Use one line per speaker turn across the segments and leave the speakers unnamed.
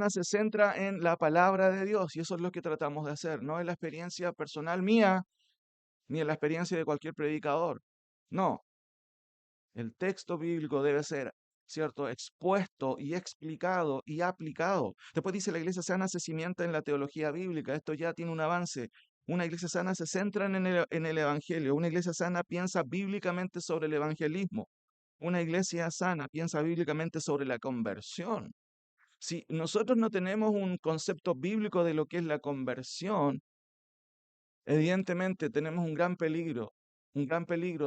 sana se centra en la palabra de Dios y eso es lo que tratamos de hacer, no en la experiencia personal mía ni en la experiencia de cualquier predicador. No, el texto bíblico debe ser, ¿cierto?, expuesto y explicado y aplicado. Después dice, la iglesia sana se cimienta en la teología bíblica. Esto ya tiene un avance. Una iglesia sana se centra en el evangelio. Una iglesia sana piensa bíblicamente sobre el evangelismo. Una iglesia sana piensa bíblicamente sobre la conversión. Si nosotros no tenemos un concepto bíblico de lo que es la conversión, evidentemente tenemos un gran peligro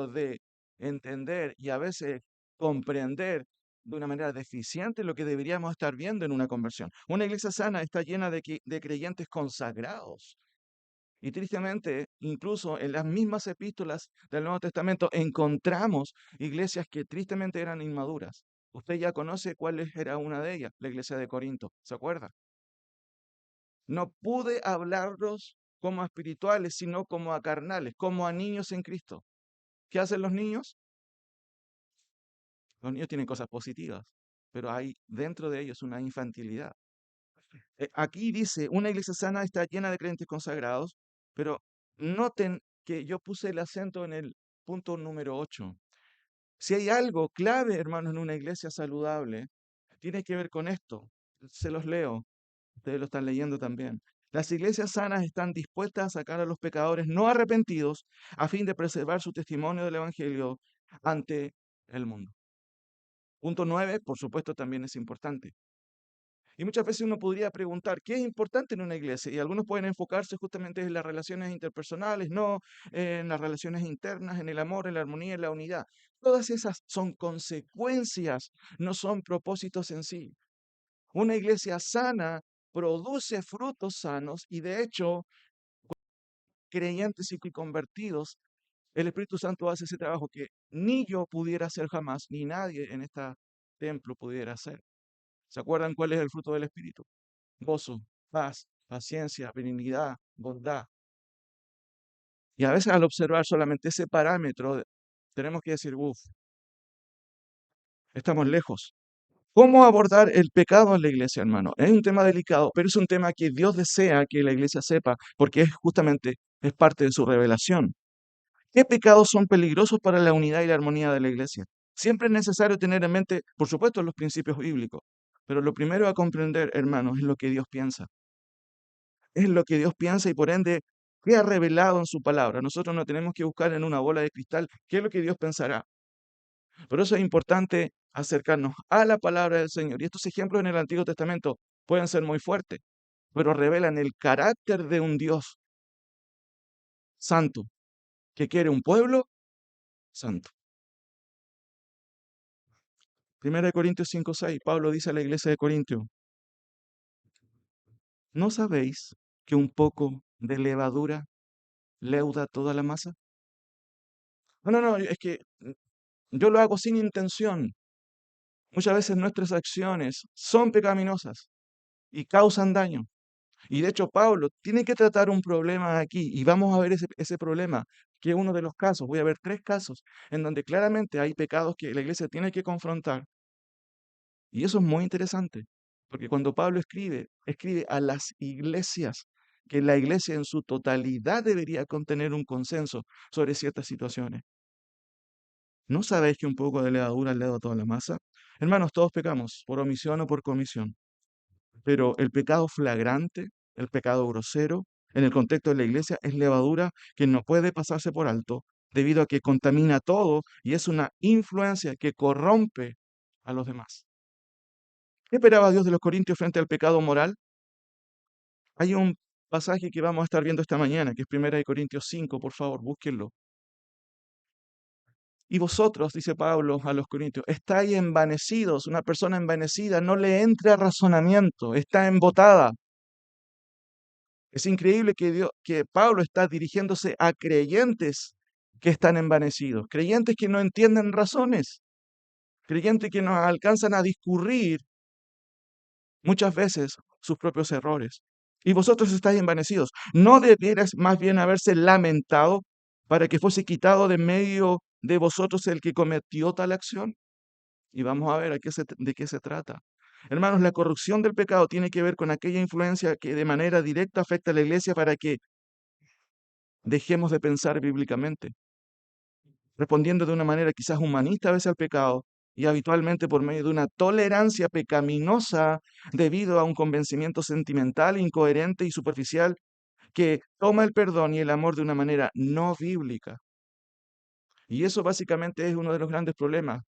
de entender y a veces comprender de una manera deficiente lo que deberíamos estar viendo en una conversión. Una iglesia sana está llena de creyentes consagrados. Y tristemente, incluso en las mismas epístolas del Nuevo Testamento encontramos iglesias que tristemente eran inmaduras. Usted ya conoce era una de ellas, la iglesia de Corinto, ¿se acuerda? No pude hablarlos como a espirituales, sino como a carnales, como a niños en Cristo. ¿Qué hacen los niños? Los niños tienen cosas positivas, pero hay dentro de ellos una infantilidad. Aquí dice, una iglesia sana está llena de creyentes consagrados, pero noten que yo puse el acento en el punto número 8. Si hay algo clave, hermanos, en una iglesia saludable, tiene que ver con esto. Se los leo. Ustedes lo están leyendo también. Las iglesias sanas están dispuestas a sacar a los pecadores no arrepentidos a fin de preservar su testimonio del Evangelio ante el mundo. Punto 9, por supuesto, también es importante. Y muchas veces uno podría preguntar, ¿qué es importante en una iglesia? Y algunos pueden enfocarse justamente en las relaciones interpersonales, no en las relaciones internas, en el amor, en la armonía, en la unidad. Todas esas son consecuencias, no son propósitos en sí. Una iglesia sana produce frutos sanos y de hecho, creyentes y convertidos, el Espíritu Santo hace ese trabajo que ni yo pudiera hacer jamás, ni nadie en este templo pudiera hacer. ¿Se acuerdan cuál es el fruto del Espíritu? Gozo, paz, paciencia, benignidad, bondad. Y a veces al observar solamente ese parámetro, tenemos que decir, uff, estamos lejos. ¿Cómo abordar el pecado en la iglesia, hermano? Es un tema delicado, pero es un tema que Dios desea que la iglesia sepa, porque es parte de su revelación. ¿Qué pecados son peligrosos para la unidad y la armonía de la iglesia? Siempre es necesario tener en mente, por supuesto, los principios bíblicos, pero lo primero a comprender, hermanos, es lo que Dios piensa. Es lo que Dios piensa y por ende, ¿qué ha revelado en su palabra? Nosotros no tenemos que buscar en una bola de cristal qué es lo que Dios pensará. Por eso es importante acercarnos a la palabra del Señor. Y estos ejemplos en el Antiguo Testamento pueden ser muy fuertes, pero revelan el carácter de un Dios santo que quiere un pueblo santo. 1 Corintios 5:6, Pablo dice a la iglesia de Corintio, ¿no sabéis que un poco de levadura leuda toda la masa? No, no, no, es que yo lo hago sin intención. Muchas veces nuestras acciones son pecaminosas y causan daño. Y de hecho, Pablo tiene que tratar un problema aquí y vamos a ver ese problema, que es uno de los casos. Voy a ver 3 casos en donde claramente hay pecados que la iglesia tiene que confrontar. Y eso es muy interesante, porque cuando Pablo escribe a las iglesias, que la iglesia en su totalidad debería contener un consenso sobre ciertas situaciones. ¿No sabéis que un poco de levadura leuda toda la masa? Hermanos, todos pecamos, por omisión o por comisión. Pero el pecado flagrante, el pecado grosero, en el contexto de la iglesia, es levadura que no puede pasarse por alto debido a que contamina todo y es una influencia que corrompe a los demás. ¿Qué esperaba Dios de los corintios frente al pecado moral? Hay un pasaje que vamos a estar viendo esta mañana, que es 1 Corintios 5, por favor, búsquenlo. Y vosotros, dice Pablo a los corintios, estáis envanecidos. Una persona envanecida no le entra razonamiento, está embotada. Es increíble que Pablo está dirigiéndose a creyentes que están envanecidos, creyentes que no entienden razones, creyentes que no alcanzan a discurrir muchas veces sus propios errores. Y vosotros estáis envanecidos. ¿No debierais más bien haberse lamentado para que fuese quitado de medio de vosotros el que cometió tal acción? Y vamos a ver de qué se trata. Hermanos, la corrupción del pecado tiene que ver con aquella influencia que de manera directa afecta a la iglesia para que dejemos de pensar bíblicamente, respondiendo de una manera quizás humanista a veces al pecado y habitualmente por medio de una tolerancia pecaminosa debido a un convencimiento sentimental, incoherente y superficial que toma el perdón y el amor de una manera no bíblica. Y eso básicamente es uno de los grandes problemas.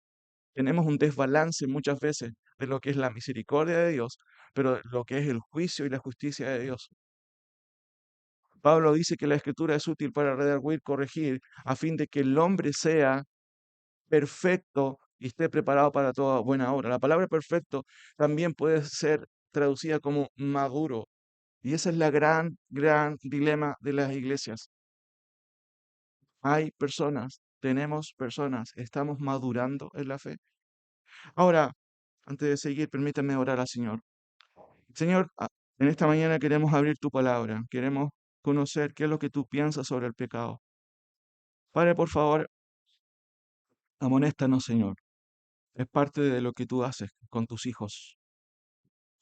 Tenemos un desbalance muchas veces de lo que es la misericordia de Dios, pero lo que es el juicio y la justicia de Dios. Pablo dice que la escritura es útil para redarguir, corregir, a fin de que el hombre sea perfecto y esté preparado para toda buena obra. La palabra perfecto también puede ser traducida como maduro. Y esa es la gran dilema de las iglesias. Hay personas, tenemos personas, estamos madurando en la fe. Ahora, antes de seguir, permítanme orar al Señor. Señor, en esta mañana queremos abrir tu palabra, queremos conocer qué es lo que tú piensas sobre el pecado. Padre, por favor, amonéstanos, Señor. Es parte de lo que tú haces con tus hijos.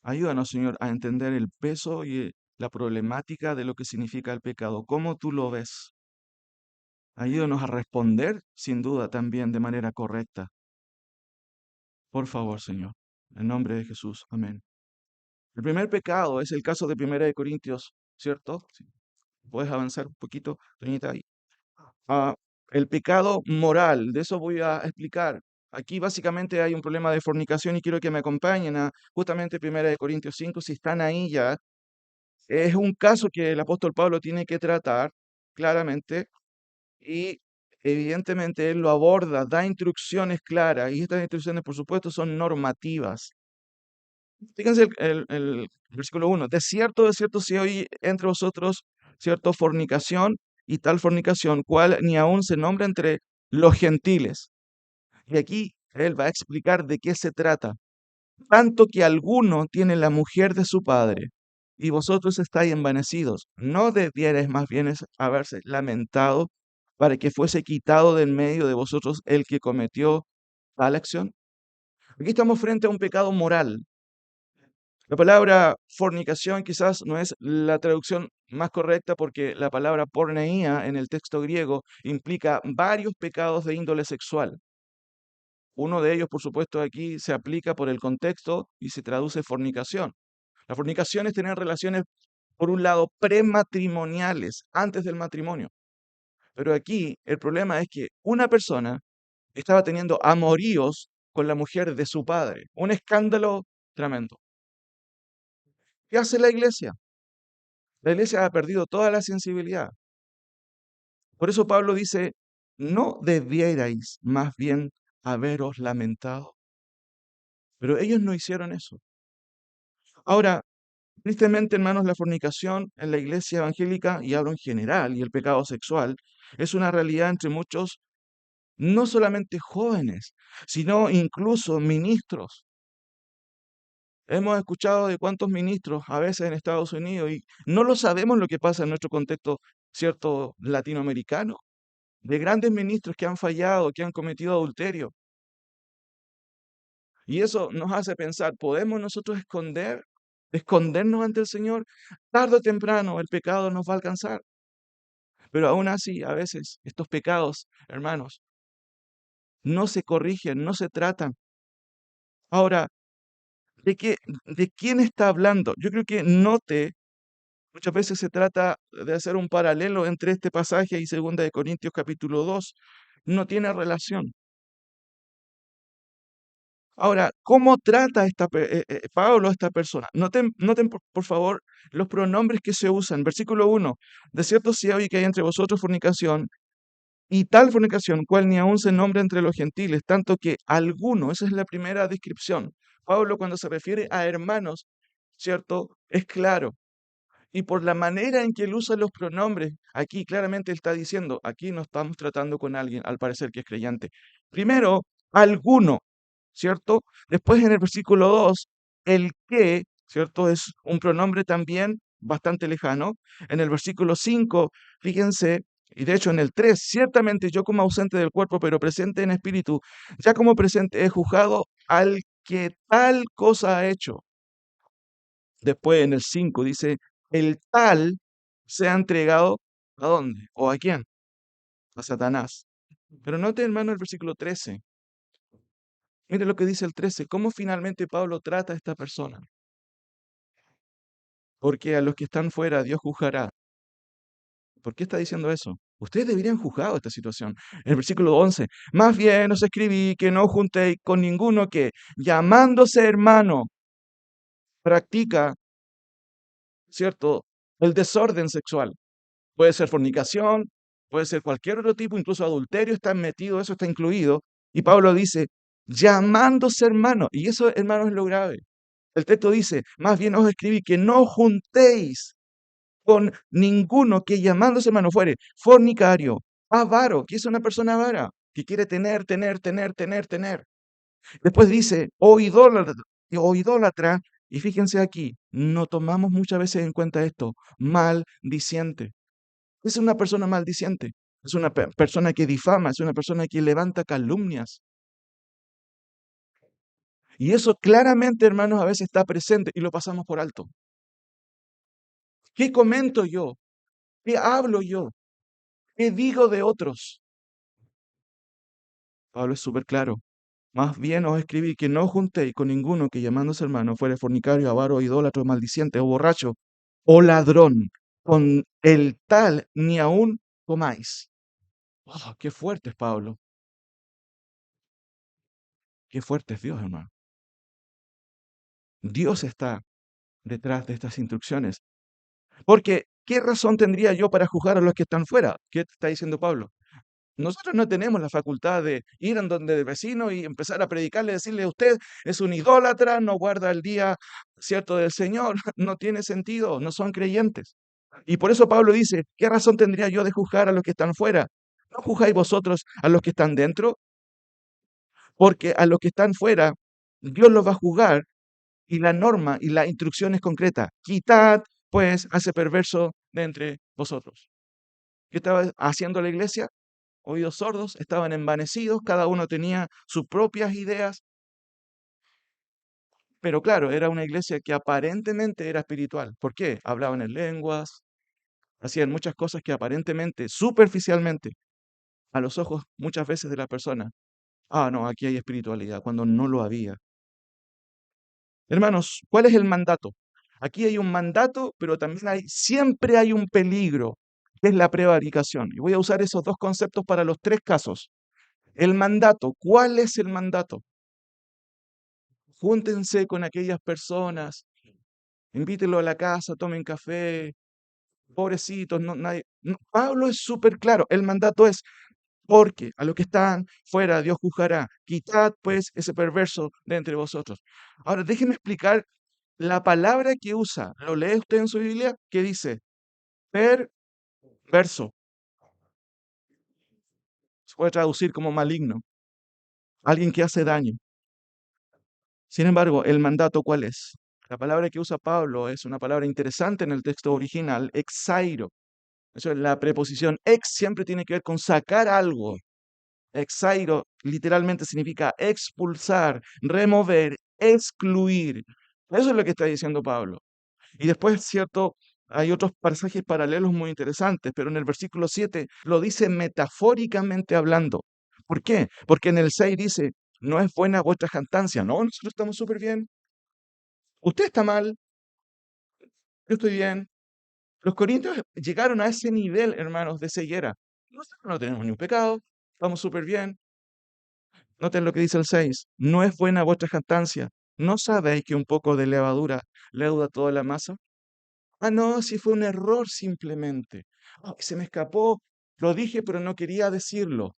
Ayúdanos, Señor, a entender el peso y la problemática de lo que significa el pecado, cómo tú lo ves. Ayúdanos a responder, sin duda, también de manera correcta. Por favor, Señor. En nombre de Jesús. Amén. El primer pecado es el caso de Primera de Corintios, ¿cierto? Sí. ¿Puedes avanzar un poquito, Toñita, ahí? Ah, el pecado moral, de eso voy a explicar. Aquí básicamente hay un problema de fornicación y quiero que me acompañen a justamente Primera de Corintios 5, si están ahí ya. Es un caso que el apóstol Pablo tiene que tratar claramente y evidentemente él lo aborda, da instrucciones claras y estas instrucciones, por supuesto, son normativas. Fíjense el versículo 1. De cierto, si hoy entre vosotros, cierto, fornicación y tal fornicación, cual ni aún se nombra entre los gentiles. Y aquí él va a explicar de qué se trata. Tanto que alguno tiene la mujer de su padre, y vosotros estáis envanecidos. ¿No debierais más bien haberse lamentado para que fuese quitado de en medio de vosotros el que cometió tal acción? Aquí estamos frente a un pecado moral. La palabra fornicación quizás no es la traducción más correcta porque la palabra porneía en el texto griego implica varios pecados de índole sexual. Uno de ellos, por supuesto, aquí se aplica por el contexto y se traduce fornicación. La fornicación es tener relaciones, por un lado, prematrimoniales, antes del matrimonio. Pero aquí el problema es que una persona estaba teniendo amoríos con la mujer de su padre. Un escándalo tremendo. ¿Qué hace la iglesia? La iglesia ha perdido toda la sensibilidad. Por eso Pablo dice, no debierais más bien haberos lamentado. Pero ellos no hicieron eso. Ahora, tristemente, hermanos, la fornicación en la iglesia evangélica, y hablo en general, y el pecado sexual, es una realidad entre muchos, no solamente jóvenes, sino incluso ministros. Hemos escuchado de cuántos ministros a veces en Estados Unidos y no lo sabemos lo que pasa en nuestro contexto, cierto, latinoamericano, de grandes ministros que han fallado, que han cometido adulterio. Y eso nos hace pensar, ¿podemos nosotros escondernos ante el Señor? Tarde o temprano el pecado nos va a alcanzar. Pero aún así, a veces estos pecados, hermanos, no se corrigen, no se tratan. Ahora, ¿de qué, de quién está hablando? Yo creo que note, muchas veces se trata de hacer un paralelo entre este pasaje y Segunda de Corintios capítulo 2. No tiene relación. Ahora, ¿cómo trata Pablo a esta persona? Noten por favor los pronombres que se usan. Versículo 1. De cierto si hay que hay entre vosotros fornicación, y tal fornicación, cual ni aun se nombra entre los gentiles, tanto que alguno, esa es la primera descripción. Pablo cuando se refiere a hermanos, ¿cierto? Es claro. Y por la manera en que él usa los pronombres, aquí claramente él está diciendo, aquí no estamos tratando con alguien, al parecer que es creyente. Primero, alguno, ¿cierto? Después en el versículo 2 el que, ¿cierto? Es un pronombre también bastante lejano. En el versículo 5 fíjense, y de hecho en el 3 ciertamente yo como ausente del cuerpo, pero presente en espíritu, ya como presente he juzgado al que tal cosa ha hecho. Después en el 5 dice, el tal se ha entregado ¿a dónde? ¿O a quién? A Satanás. Pero note, hermano, el versículo 13. Mire lo que dice el 13. ¿Cómo finalmente Pablo trata a esta persona? Porque a los que están fuera Dios juzgará. ¿Por qué está diciendo eso? Ustedes deberían juzgar esta situación. El versículo 11. Más bien os escribí que no juntéis con ninguno que, llamándose hermano, practica, ¿cierto?, el desorden sexual. Puede ser fornicación, puede ser cualquier otro tipo, incluso adulterio está metido, eso está incluido. Y Pablo dice, llamándose hermano. Y eso, hermano, es lo grave. El texto dice, más bien os escribí que no juntéis con ninguno que llamándose hermano fuere fornicario, avaro, que es una persona avara, que quiere tener, tener, tener, tener, tener. Después dice, o idólatra, y fíjense aquí, no tomamos muchas veces en cuenta esto, maldiciente. Es una persona maldiciente, es una persona que difama, es una persona que levanta calumnias. Y eso claramente, hermanos, a veces está presente y lo pasamos por alto. ¿Qué comento yo? ¿Qué hablo yo? ¿Qué digo de otros? Pablo es súper claro. Más bien os escribí que no juntéis con ninguno que llamándose hermano fuere fornicario, avaro, idólatra, maldiciente o borracho o ladrón. Con el tal ni aún comáis. Oh, qué fuerte es Pablo. Qué fuerte es Dios, hermano. Dios está detrás de estas instrucciones. Porque, ¿qué razón tendría yo para juzgar a los que están fuera? ¿Qué está diciendo Pablo? Nosotros no tenemos la facultad de ir en donde el vecino y empezar a predicarle, decirle, usted es un idólatra, no guarda el día cierto del Señor, no tiene sentido, no son creyentes. Y por eso Pablo dice, ¿qué razón tendría yo de juzgar a los que están fuera? ¿No juzgáis vosotros a los que están dentro? Porque a los que están fuera, Dios los va a juzgar y la norma y la instrucción es concreta. Quitad, pues, a ese perverso de entre vosotros. ¿Qué estaba haciendo la iglesia? Oídos sordos, estaban envanecidos, cada uno tenía sus propias ideas, pero claro, era una iglesia que aparentemente era espiritual. ¿Por qué? Hablaban en lenguas, hacían muchas cosas que aparentemente, superficialmente, a los ojos muchas veces de la persona, no, aquí hay espiritualidad, cuando no lo había. Hermanos, ¿cuál es el mandato? Aquí hay un mandato, pero también siempre hay un peligro, que es la prevaricación. Y voy a usar esos dos conceptos para los tres casos. El mandato, ¿cuál es el mandato? Júntense con aquellas personas, invítenlo a la casa, tomen café, pobrecitos, no, nadie. Pablo es súper claro, el mandato es, porque a los que están fuera Dios juzgará, quitad pues ese perverso de entre vosotros. Ahora, déjeme explicar la palabra que usa. ¿Lo lee usted en su Biblia? ¿Qué dice? Perverso. Se puede traducir como maligno, alguien que hace daño. Sin embargo, el mandato, ¿cuál es? La palabra que usa Pablo es una palabra interesante en el texto original, exairo. Eso es la preposición ex, siempre tiene que ver con sacar algo. Exairo literalmente significa expulsar, remover, excluir. Eso es lo que está diciendo Pablo. Y después, cierto, hay otros pasajes paralelos muy interesantes, pero en el versículo 7 lo dice metafóricamente hablando. ¿Por qué? Porque en el 6 dice, no es buena vuestra jactancia. No, nosotros estamos súper bien. Usted está mal, yo estoy bien. Los corintios llegaron a ese nivel, hermanos, de ceguera. Nosotros no tenemos ni un pecado, estamos súper bien. Noten lo que dice el 6. No es buena vuestra jactancia. ¿No sabéis que un poco de levadura leuda toda la masa? No, si fue un error simplemente. Se me escapó. Lo dije, pero no quería decirlo.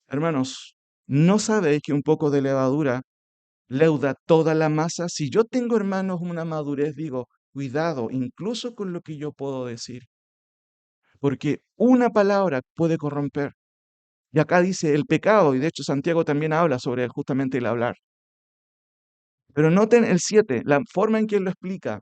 Hermanos, ¿no sabéis que un poco de levadura leuda toda la masa? Si yo tengo, hermanos, una madurez, digo, cuidado, incluso con lo que yo puedo decir, porque una palabra puede corromper. Y acá dice el pecado, y de hecho Santiago también habla sobre justamente el hablar. Pero noten el 7, la forma en que él lo explica.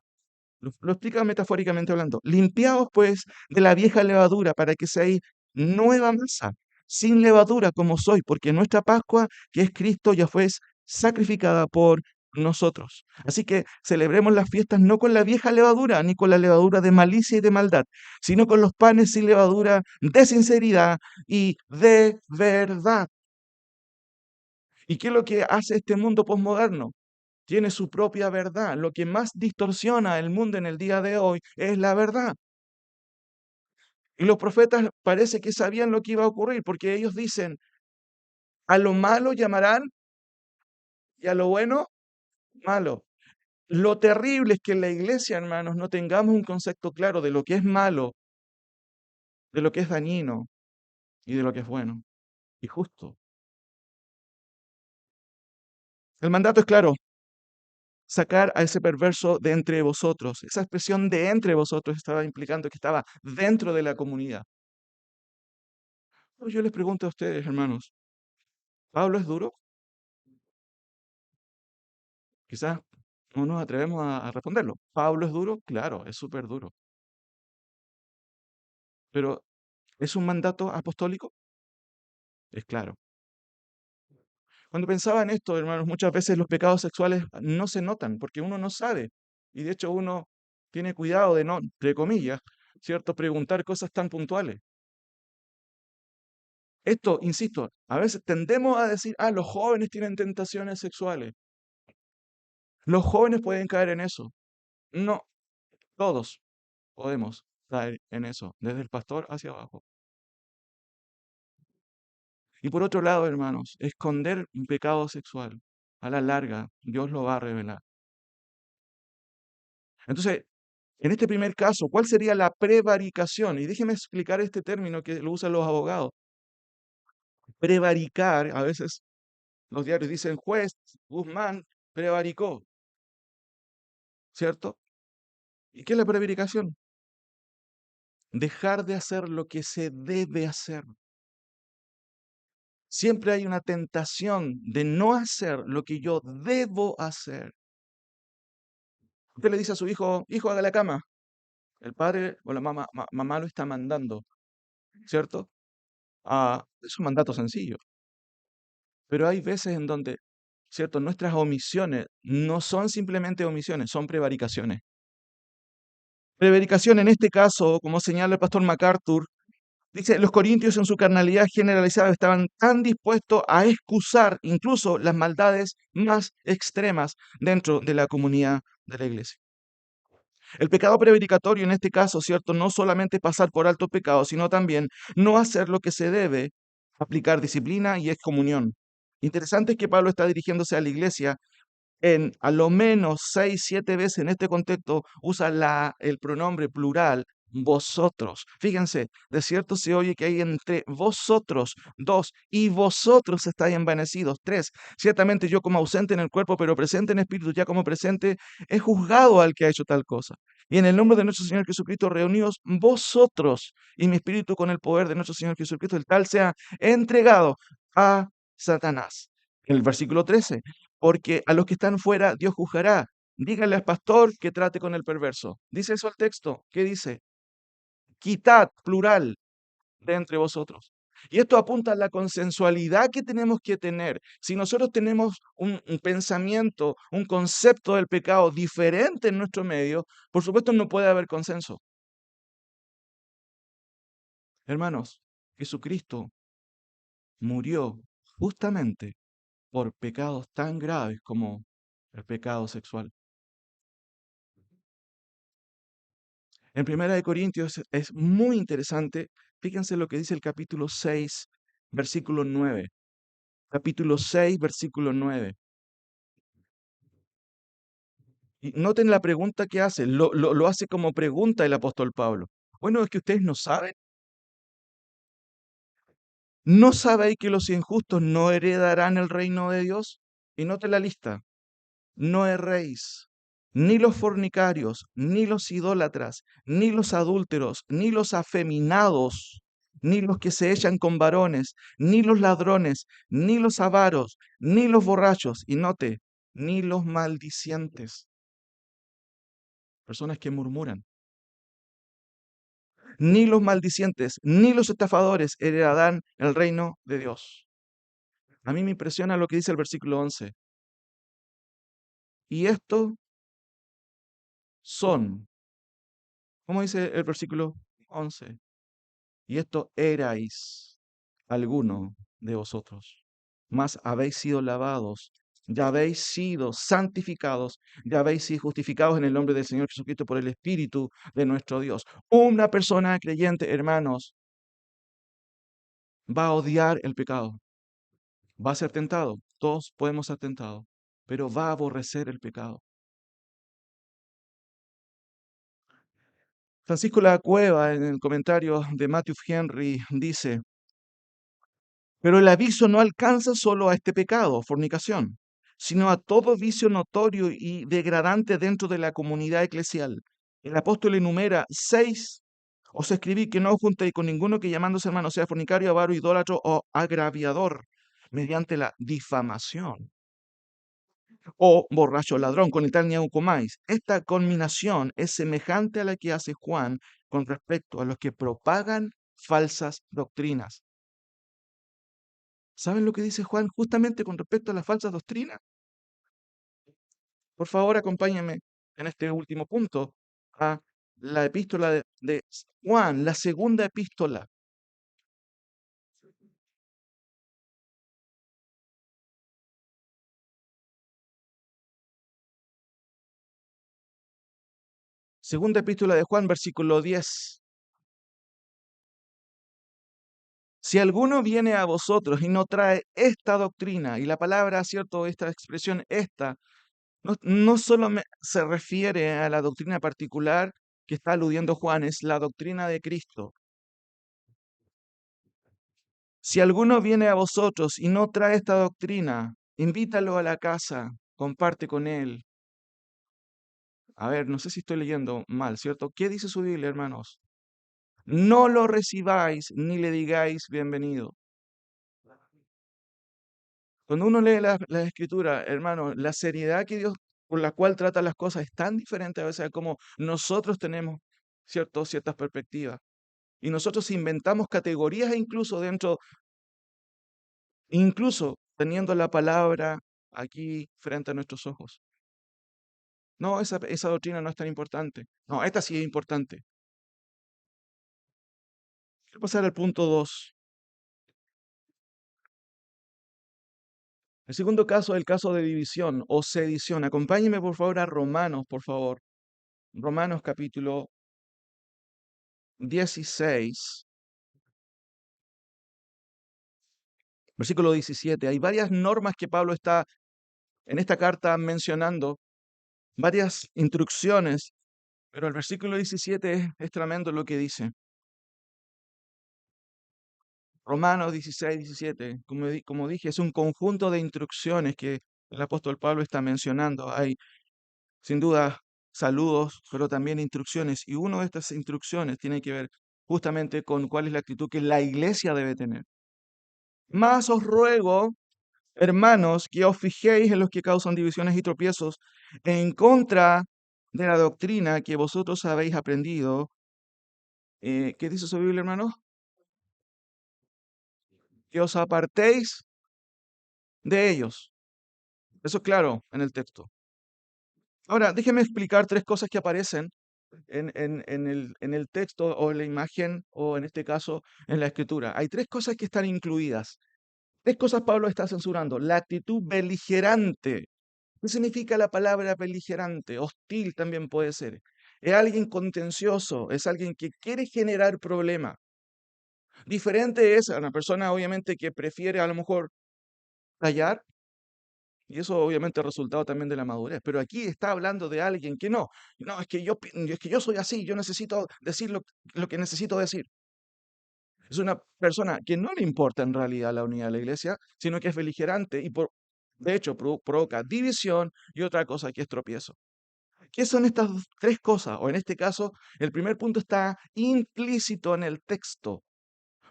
Lo explica metafóricamente hablando. Limpiaos pues de la vieja levadura para que seáis nueva masa, sin levadura como soy, porque nuestra Pascua, que es Cristo, ya fue sacrificada por nosotros. Así que celebremos las fiestas no con la vieja levadura, ni con la levadura de malicia y de maldad, sino con los panes sin levadura de sinceridad y de verdad. ¿Y qué es lo que hace este mundo posmoderno? Tiene su propia verdad. Lo que más distorsiona el mundo en el día de hoy es la verdad. Y los profetas parece que sabían lo que iba a ocurrir, porque ellos dicen, a lo malo llamarán y a lo bueno, malo. Lo terrible es que en la iglesia, hermanos, no tengamos un concepto claro de lo que es malo, de lo que es dañino y de lo que es bueno y justo. El mandato es claro, sacar a ese perverso de entre vosotros. Esa expresión de entre vosotros estaba implicando que estaba dentro de la comunidad. Pues yo les pregunto a ustedes, hermanos, ¿Pablo es duro? Quizás no nos atrevemos a responderlo. ¿Pablo es duro? Claro, es súper duro. Pero ¿es un mandato apostólico? Es claro. Cuando pensaba en esto, hermanos, muchas veces los pecados sexuales no se notan porque uno no sabe. Y de hecho uno tiene cuidado de no, entre comillas, ¿cierto? Preguntar cosas tan puntuales. Esto, insisto, a veces tendemos a decir, los jóvenes tienen tentaciones sexuales. Los jóvenes pueden caer en eso. No, todos podemos caer en eso, desde el pastor hacia abajo. Y por otro lado, hermanos, esconder un pecado sexual, a la larga, Dios lo va a revelar. Entonces, en este primer caso, ¿cuál sería la prevaricación? Y déjeme explicar este término que lo usan los abogados. Prevaricar, a veces los diarios dicen juez Guzmán prevaricó, ¿cierto? ¿Y qué es la prevaricación? Dejar de hacer lo que se debe hacer. Siempre hay una tentación de no hacer lo que yo debo hacer. Usted le dice a su hijo, hijo, haga la cama. El padre o la mamá lo está mandando, ¿cierto? Es un mandato sencillo. Pero hay veces en donde, ¿cierto? Nuestras omisiones no son simplemente omisiones, son prevaricaciones. Prevaricación en este caso, como señala el pastor MacArthur, dice, los corintios en su carnalidad generalizada estaban tan dispuestos a excusar incluso las maldades más extremas dentro de la comunidad de la iglesia. El pecado prevaricatorio en este caso, ¿cierto? No solamente pasar por alto pecado, sino también no hacer lo que se debe, aplicar disciplina y excomunión. Interesante es que Pablo está dirigiéndose a la iglesia en a lo menos 6, 7 veces en este contexto usa el pronombre plural vosotros. Fíjense, de cierto se oye que hay entre vosotros, dos, y vosotros estáis envanecidos, tres. Ciertamente yo como ausente en el cuerpo, pero presente en espíritu, ya como presente, he juzgado al que ha hecho tal cosa. Y en el nombre de nuestro Señor Jesucristo, reunidos vosotros y mi espíritu con el poder de nuestro Señor Jesucristo, el tal sea entregado a Satanás. En el versículo 13, porque a los que están fuera Dios juzgará. Díganle al pastor que trate con el perverso. Dice eso el texto. ¿Qué dice? Quitad, plural, de entre vosotros. Y esto apunta a la consensualidad que tenemos que tener. Si nosotros tenemos un pensamiento, un concepto del pecado diferente en nuestro medio, por supuesto no puede haber consenso. Hermanos, Jesucristo murió justamente por pecados tan graves como el pecado sexual. En Primera de Corintios es muy interesante. Fíjense lo que dice el capítulo 6, versículo 9. Capítulo 6, versículo 9. Y noten la pregunta que hace. Lo hace como pregunta el apóstol Pablo. Bueno, es que ustedes no saben. ¿No sabéis que los injustos no heredarán el reino de Dios? Y noten la lista. No erréis, ni los fornicarios, ni los idólatras, ni los adúlteros, ni los afeminados, ni los que se echan con varones, ni los ladrones, ni los avaros, ni los borrachos, y note, ni los maldicientes, personas que murmuran, ni los maldicientes, ni los estafadores heredarán el reino de Dios. A mí me impresiona lo que dice el versículo 11. Y estos son, ¿cómo dice el versículo 11? Y esto erais alguno de vosotros, mas habéis sido lavados, ya habéis sido santificados, ya habéis sido justificados en el nombre del Señor Jesucristo por el Espíritu de nuestro Dios. Una persona creyente, hermanos, va a odiar el pecado, va a ser tentado, todos podemos ser tentados, pero va a aborrecer el pecado. Francisco La Cueva, en el comentario de Matthew Henry, dice: pero el aviso no alcanza solo a este pecado, fornicación, sino a todo vicio notorio y degradante dentro de la comunidad eclesial. El apóstol enumera 6: os escribí que no os juntéis con ninguno que llamándose hermano sea fornicario, avaro, idólatra o agraviador, mediante la difamación, o borracho ladrón, con el tal ni aun comáis. Esta conminación es semejante a la que hace Juan con respecto a los que propagan falsas doctrinas. ¿Saben lo que dice Juan justamente con respecto a las falsas doctrinas? Por favor, acompáñenme en este último punto a la epístola de Juan, la segunda epístola. Segunda epístola de Juan, versículo 10. Si alguno viene a vosotros y no trae esta doctrina, y la palabra, cierto, esta expresión, esta, no solo se refiere a la doctrina particular que está aludiendo Juan, es la doctrina de Cristo. Si alguno viene a vosotros y no trae esta doctrina, invítalo a la casa, comparte con él. A ver, no sé si estoy leyendo mal, ¿cierto? ¿Qué dice su Biblia, hermanos? No lo recibáis ni le digáis bienvenido. Cuando uno lee la Escritura, hermano, la seriedad que Dios con la cual trata las cosas es tan diferente a veces a como nosotros tenemos, ¿cierto? Ciertas perspectivas. Y nosotros inventamos categorías incluso dentro, incluso teniendo la palabra aquí frente a nuestros ojos. No, esa doctrina no es tan importante. No, esta sí es importante. Quiero pasar al punto 2. El segundo caso es el caso de división o sedición. Acompáñeme por favor a Romanos, por favor. Romanos capítulo 16, versículo 17. Hay varias normas que Pablo está en esta carta mencionando, varias instrucciones, pero el versículo 17 es tremendo lo que dice. Romanos 16, 17, como dije, es un conjunto de instrucciones que el apóstol Pablo está mencionando. Hay, sin duda, saludos, pero también instrucciones. Y una de estas instrucciones tiene que ver justamente con cuál es la actitud que la iglesia debe tener. Más os ruego, hermanos, que os fijéis en los que causan divisiones y tropiezos en contra de la doctrina que vosotros habéis aprendido. ¿Qué dice su Biblia, hermano? Que os apartéis de ellos. Eso es claro en el texto. Ahora, déjeme explicar tres cosas que aparecen en el texto o en la imagen o en este caso en la escritura. Hay tres cosas que están incluidas. Tres cosas Pablo está censurando. La actitud beligerante. ¿Qué significa la palabra beligerante? Hostil también puede ser. Es alguien contencioso, es alguien que quiere generar problema. Diferente es a una persona obviamente que prefiere a lo mejor callar. Y eso obviamente es resultado también de la madurez. Pero aquí está hablando de alguien que no, es que yo soy así, yo necesito decir lo que necesito decir. Es una persona que no le importa en realidad la unidad de la iglesia, sino que es beligerante y de hecho provoca división y otra cosa que es tropiezo. ¿Qué son estas tres cosas? O en este caso, el primer punto está implícito en el texto,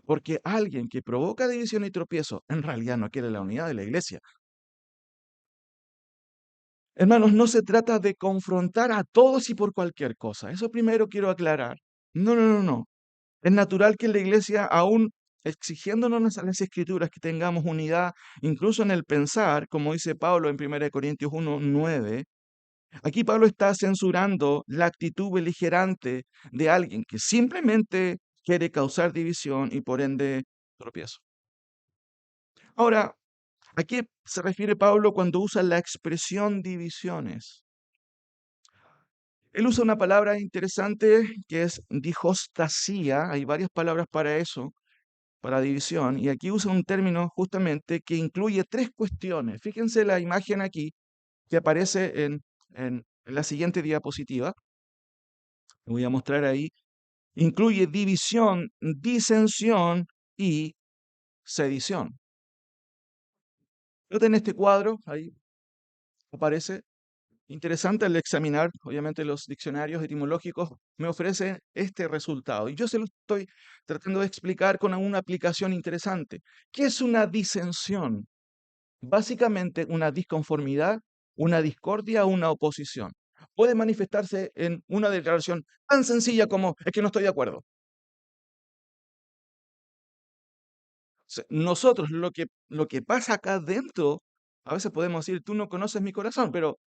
porque alguien que provoca división y tropiezo en realidad no quiere la unidad de la iglesia. Hermanos, no se trata de confrontar a todos y por cualquier cosa. Eso primero quiero aclarar. No, no, no, no. Es natural que en la iglesia, aún exigiéndonos a las escrituras que tengamos unidad, incluso en el pensar, como dice Pablo en 1 Corintios 1:9. Aquí Pablo está censurando la actitud beligerante de alguien que simplemente quiere causar división y por ende tropiezo. Ahora, ¿a qué se refiere Pablo cuando usa la expresión divisiones? Él usa una palabra interesante que es dijostasía. Hay varias palabras para eso, para división, y aquí usa un término justamente que incluye tres cuestiones. Fíjense la imagen aquí que aparece en la siguiente diapositiva. Voy a mostrar ahí. Incluye división, disensión y sedición. Noten este cuadro, ahí aparece. Interesante al examinar, obviamente los diccionarios etimológicos me ofrecen este resultado. Y yo se lo estoy tratando de explicar con una aplicación interesante. ¿Qué es una disensión? Básicamente una disconformidad, una discordia o una oposición. Puede manifestarse en una declaración tan sencilla como es que no estoy de acuerdo. Nosotros lo que pasa acá dentro, a veces podemos decir, tú no conoces mi corazón, pero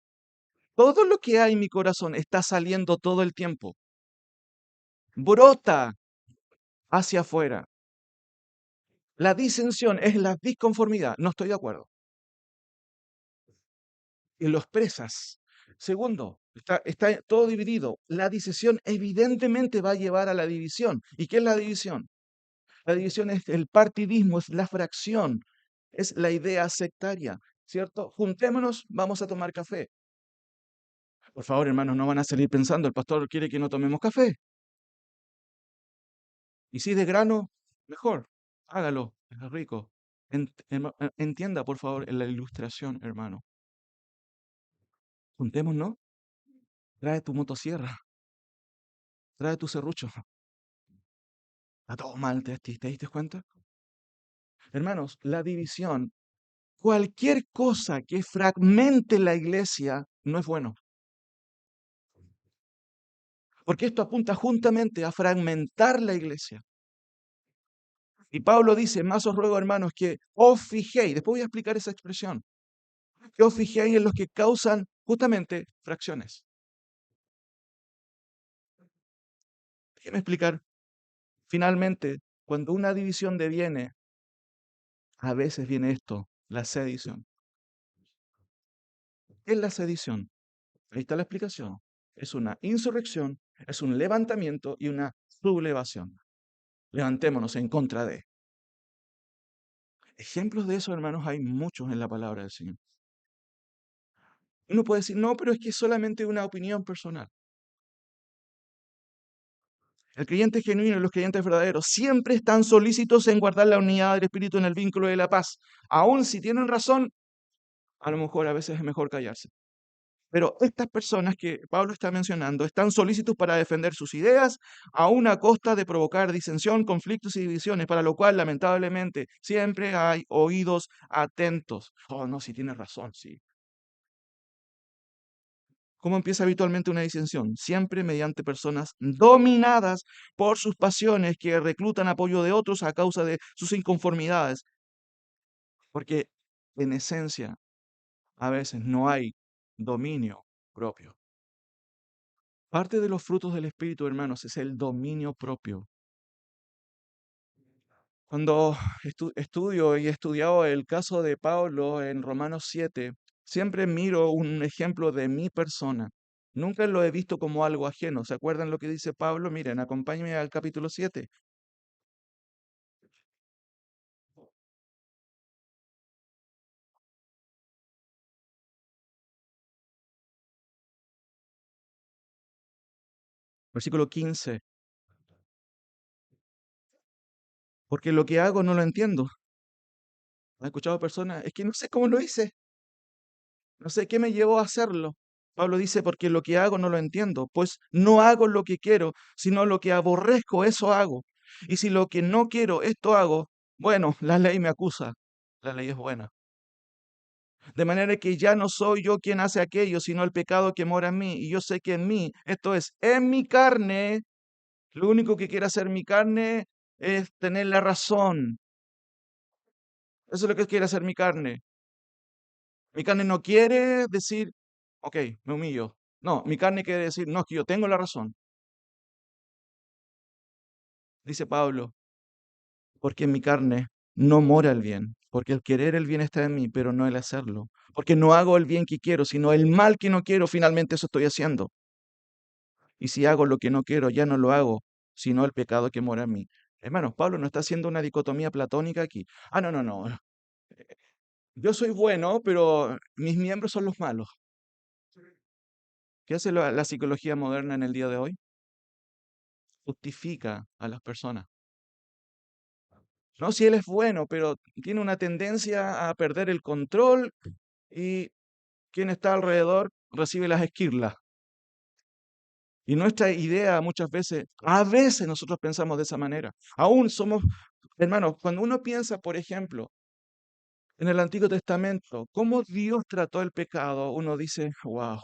todo lo que hay en mi corazón está saliendo todo el tiempo. Brota hacia afuera. La disensión es la disconformidad. No estoy de acuerdo. Y lo expresas. Segundo, está todo dividido. La disensión evidentemente va a llevar a la división. ¿Y qué es la división? La división es el partidismo, es la fracción, es la idea sectaria, ¿cierto? Juntémonos, vamos a tomar café. Por favor, hermanos, no van a salir pensando, el pastor quiere que no tomemos café. Y si de grano, mejor, hágalo, es rico. Entienda, por favor, en la ilustración, hermano. Juntémonos, trae tu motosierra, trae tu serrucho. Está todo mal, ¿te diste cuenta? Hermanos, la división, cualquier cosa que fragmente la iglesia, no es bueno. Porque esto apunta juntamente a fragmentar la iglesia. Y Pablo dice, más os ruego, hermanos, que os fijéis, después voy a explicar esa expresión, que os fijéis en los que causan justamente fracciones. Déjeme explicar. Finalmente, cuando una división deviene, a veces viene esto, la sedición. ¿Qué es la sedición? Ahí está la explicación. Es una insurrección, es un levantamiento y una sublevación. Levantémonos en contra de. Ejemplos de eso, hermanos, hay muchos en la palabra del Señor. Uno puede decir, no, pero es que es solamente una opinión personal. El creyente genuino y los creyentes verdaderos siempre están solícitos en guardar la unidad del Espíritu en el vínculo de la paz. Aun si tienen razón, a lo mejor a veces es mejor callarse. Pero estas personas que Pablo está mencionando están solícitos para defender sus ideas, aun a costa de provocar disensión, conflictos y divisiones, para lo cual lamentablemente siempre hay oídos atentos. Oh, no, si tienes razón, sí. ¿Cómo empieza habitualmente una disensión? Siempre mediante personas dominadas por sus pasiones que reclutan apoyo de otros a causa de sus inconformidades. Porque en esencia, a veces no hay dominio propio. Parte de los frutos del Espíritu, hermanos, es el dominio propio. Cuando estudio y he estudiado el caso de Pablo en Romanos 7, siempre miro un ejemplo de mi persona. Nunca lo he visto como algo ajeno. ¿Se acuerdan lo que dice Pablo? Miren, acompáñenme al capítulo 7, versículo 15. Porque lo que hago no lo entiendo. ¿Han escuchado personas? Es que no sé cómo lo hice. No sé qué me llevó a hacerlo. Pablo dice, porque lo que hago no lo entiendo, pues no hago lo que quiero, sino lo que aborrezco, eso hago. Y si lo que no quiero, esto hago, bueno, la ley me acusa, la ley es buena. De manera que ya no soy yo quien hace aquello, sino el pecado que mora en mí. Y yo sé que en mí, esto es, en mi carne, Lo único que quiere hacer mi carne es tener la razón. Eso es lo que quiere hacer mi carne. Mi carne no quiere decir, ok, me humillo. No, mi carne quiere decir, no, es que yo tengo la razón. Dice Pablo, porque en mi carne no mora el bien, porque el querer el bien está en mí, pero no el hacerlo. Porque no hago el bien que quiero, sino el mal que no quiero, finalmente eso estoy haciendo. Y si hago lo que no quiero, ya no lo hago, sino el pecado que mora en mí. Hermanos, Pablo no está haciendo una dicotomía platónica aquí. Ah, no, no, no. Yo soy bueno, pero mis miembros son los malos. ¿Qué hace la psicología moderna en el día de hoy? Justifica a las personas. No, si él es bueno, pero tiene una tendencia a perder el control y quien está alrededor recibe las esquirlas. Y nuestra idea muchas veces, a veces nosotros pensamos de esa manera. Aún somos, hermanos, cuando uno piensa, por ejemplo, en el Antiguo Testamento, cómo Dios trató el pecado, uno dice, wow.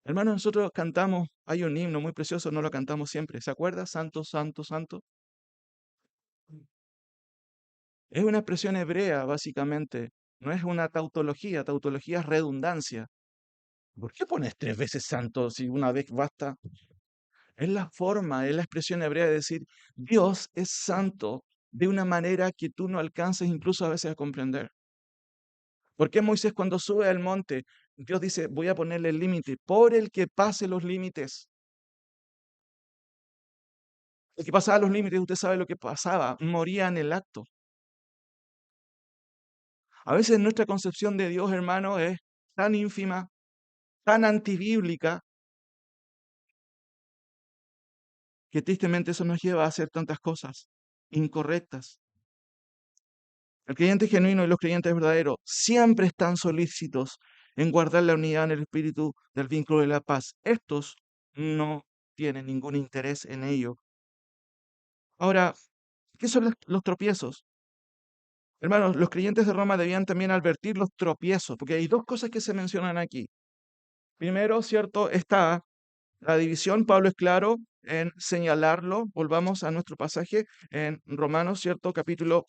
Hermanos, nosotros cantamos, hay un himno muy precioso, no lo cantamos siempre. ¿Se acuerda? Santo, santo, santo. Es una expresión hebrea, básicamente. No es una tautología. Tautología es redundancia. ¿Por qué pones tres veces santo si una vez basta? Es la forma, es la expresión hebrea de decir, Dios es santo de una manera que tú no alcances incluso a veces a comprender. ¿Por qué Moisés cuando sube al monte, Dios dice, voy a ponerle el límite por el que pase los límites? El que pasaba los límites, usted sabe lo que pasaba, moría en el acto. A veces nuestra concepción de Dios, hermano, es tan ínfima, tan antibíblica, que tristemente eso nos lleva a hacer tantas cosas incorrectas. El creyente genuino y los creyentes verdaderos siempre están solícitos en guardar la unidad en el espíritu del vínculo de la paz. Estos no tienen ningún interés en ello. Ahora, ¿qué son los tropiezos? Hermanos, los creyentes de Roma debían también advertir los tropiezos, porque hay dos cosas que se mencionan aquí. Primero, ¿cierto? Está la división, Pablo es claro en señalarlo. Volvamos a nuestro pasaje en Romanos, ¿cierto? El capítulo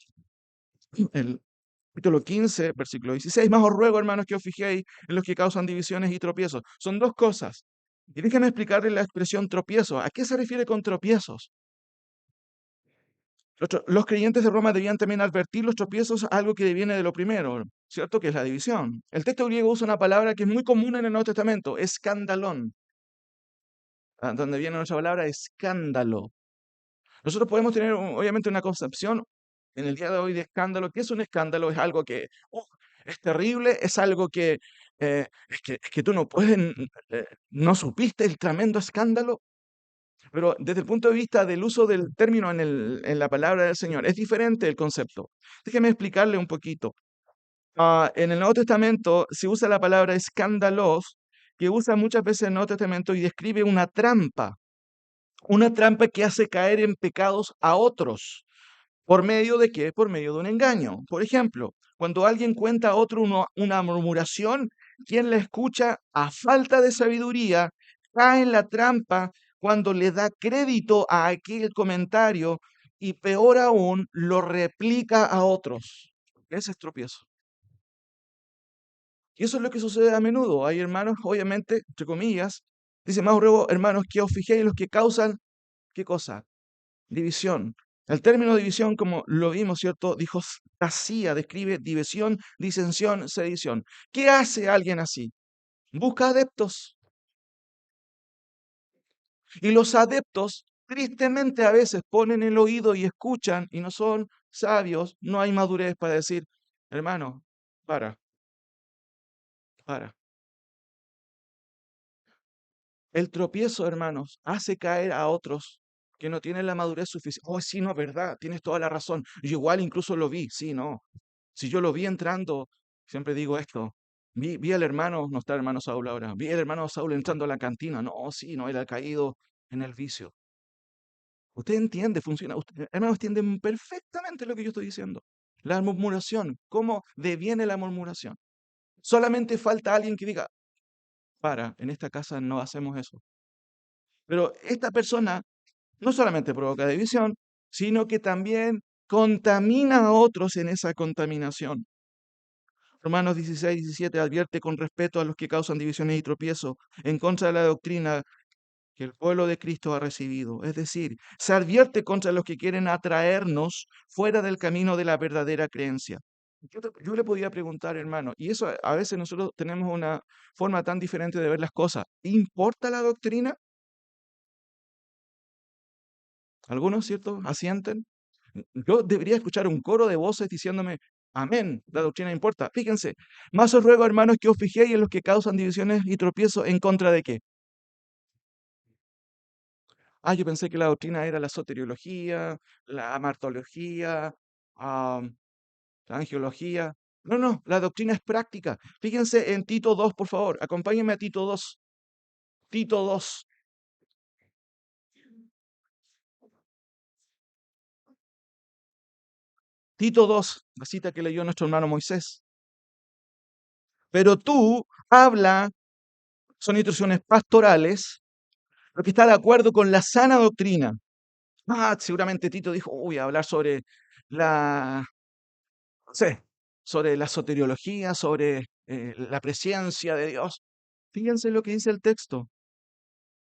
15, versículo 16. Más os ruego, hermanos, que os fijéis en los que causan divisiones y tropiezos. Son dos cosas. Y déjenme explicarles la expresión tropiezo. ¿A qué se refiere con tropiezos? Los creyentes de Roma debían también advertir los tropiezos, algo que viene de lo primero, ¿cierto? Que es la división. El texto griego usa una palabra que es muy común en el Nuevo Testamento, escandalón. Donde viene nuestra palabra escándalo. Nosotros podemos tener, obviamente, una concepción en el día de hoy de escándalo. ¿Qué es un escándalo? Es algo que es terrible, es algo que, es que tú no puedes, no supiste el tremendo escándalo. Pero desde el punto de vista del uso del término en la palabra del Señor, es diferente el concepto. Déjeme explicarle un poquito. En el Nuevo Testamento se usa la palabra escándalos, que usa muchas veces en el Nuevo Testamento y describe una trampa que hace caer en pecados a otros. ¿Por medio de qué? Por medio de un engaño. Por ejemplo, cuando alguien cuenta a otro una murmuración, quien la escucha a falta de sabiduría cae en la trampa cuando le da crédito a aquel comentario y peor aún, lo replica a otros. Ese es tropiezo. Y eso es lo que sucede a menudo. Hay hermanos, obviamente, entre comillas, dice más ruego, hermanos, que os fijéis en los que causan, ¿qué cosa? División. El término división, como lo vimos, ¿cierto? Dijo tasía, describe división, disensión, sedición. ¿Qué hace alguien así? Busca adeptos. Y los adeptos, tristemente, a veces ponen el oído y escuchan y no son sabios, no hay madurez para decir, hermano, para, para. El tropiezo, hermanos, hace caer a otros que no tienen la madurez suficiente. Oh, sí, no, verdad, tienes toda la razón. Yo igual incluso lo vi, sí, no. Si yo lo vi entrando, siempre digo esto, vi al hermano, no está el hermano Saúl ahora, vi al hermano Saúl entrando a la cantina. No, sí, no, él ha caído en el vicio. Usted entiende, funciona. Hermanos, entienden perfectamente lo que yo estoy diciendo. La murmuración, ¿cómo deviene la murmuración? Solamente falta alguien que diga, para, en esta casa no hacemos eso. Pero esta persona No solamente provoca división, sino que también contamina a otros en esa contaminación. Romanos 16, 17 advierte con respeto a los que causan divisiones y tropiezo en contra de la doctrina que el pueblo de Cristo ha recibido. Es decir, se advierte contra los que quieren atraernos fuera del camino de la verdadera creencia. Yo le podía preguntar, hermano, y eso a veces nosotros tenemos una forma tan diferente de ver las cosas. ¿Importa la doctrina? Algunos, ¿cierto? Asienten. Yo debería escuchar un coro de voces diciéndome, amén, la doctrina importa. Fíjense, más os ruego, hermanos, que os fijéis en los que causan divisiones y tropiezos en contra de qué. Yo pensé que la doctrina era la soteriología, la amartología, ah, la angiología. No, no, la doctrina es práctica. Fíjense en Tito 2, por favor. Acompáñenme a Tito 2. Tito 2. Tito 2, la cita que leyó nuestro hermano Moisés. Pero tú habla, son instrucciones pastorales, lo que está de acuerdo con la sana doctrina. Seguramente Tito dijo, voy a hablar sobre la, no sé, sobre la soteriología, sobre la presencia de Dios. Fíjense lo que dice el texto,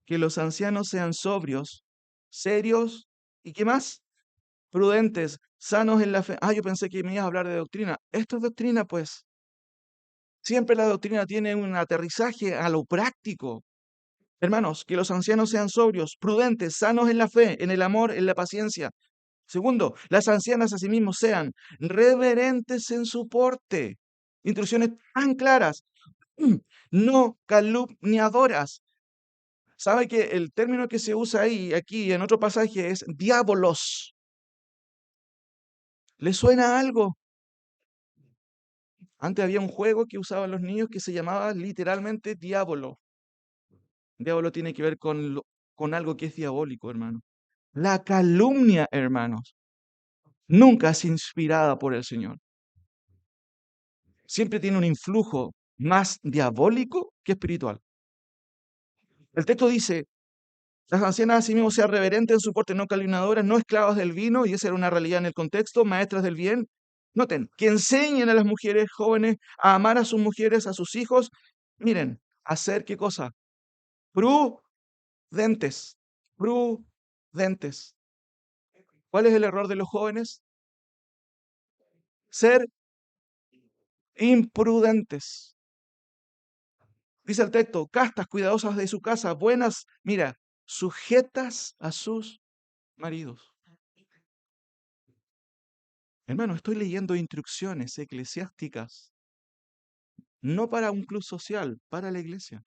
que los ancianos sean sobrios, serios y ¿qué más? Prudentes, sanos en la fe. Yo pensé que me ibas a hablar de doctrina. Esto es doctrina, pues. Siempre la doctrina tiene un aterrizaje a lo práctico. Hermanos, que los ancianos sean sobrios, prudentes, sanos en la fe, en el amor, en la paciencia. Segundo, las ancianas asimismo sean reverentes en su porte. Instrucciones tan claras, no calumniadoras. ¿Sabe que el término que se usa ahí, aquí en otro pasaje es diabolos? ¿Le suena algo? Antes había un juego que usaban los niños que se llamaba literalmente diablo. Diablo tiene que ver con algo que es diabólico, hermano. La calumnia, hermanos, nunca es inspirada por el Señor. Siempre tiene un influjo más diabólico que espiritual. El texto dice, las ancianas asimismo sean reverentes en su porte, no calumniadoras, no esclavas del vino, y esa era una realidad en el contexto, maestras del bien. Noten, que enseñen a las mujeres jóvenes a amar a sus mujeres, a sus hijos. Miren, hacer qué cosa? Prudentes, prudentes. ¿Cuál es el error de los jóvenes? Ser imprudentes. Dice el texto, castas, cuidadosas de su casa, buenas, mira, sujetas a sus maridos. Hermano, estoy leyendo instrucciones eclesiásticas, no para un club social, para la iglesia.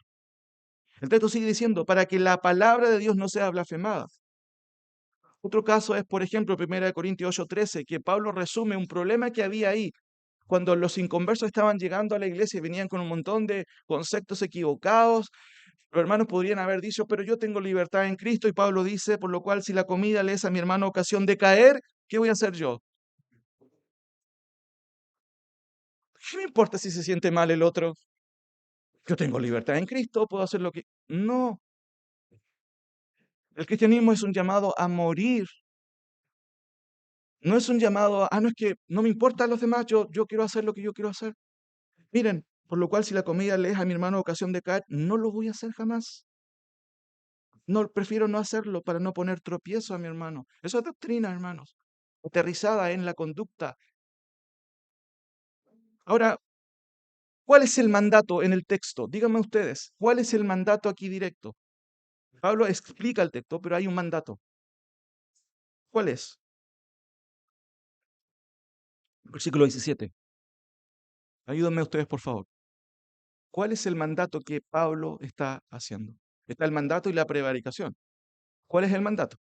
El texto sigue diciendo, para que la palabra de Dios no sea blasfemada. Otro caso es, por ejemplo, 1 Corintios 8:13, que Pablo resume un problema que había ahí. Cuando los inconversos estaban llegando a la iglesia y venían con un montón de conceptos equivocados, los hermanos podrían haber dicho, pero yo tengo libertad en Cristo, y Pablo dice, por lo cual si la comida le es a mi hermano ocasión de caer, ¿qué voy a hacer yo? ¿Qué me importa si se siente mal el otro? Yo tengo libertad en Cristo, puedo hacer lo que... No, el cristianismo es un llamado a morir. No es un llamado a, no es que no me importan los demás, yo quiero hacer lo que yo quiero hacer. Miren, por lo cual si la comida le es a mi hermano ocasión de caer, no lo voy a hacer jamás. No, prefiero no hacerlo para no poner tropiezo a mi hermano. Eso es doctrina, hermanos, aterrizada en la conducta. Ahora, ¿cuál es el mandato en el texto? Díganme ustedes, ¿cuál es el mandato aquí directo? Pablo explica el texto, pero hay un mandato. ¿Cuál es? Versículo 17. Ayúdenme ustedes, por favor. ¿Cuál es el mandato que Pablo está haciendo? Está el mandato y la prevaricación. ¿Cuál es el mandato?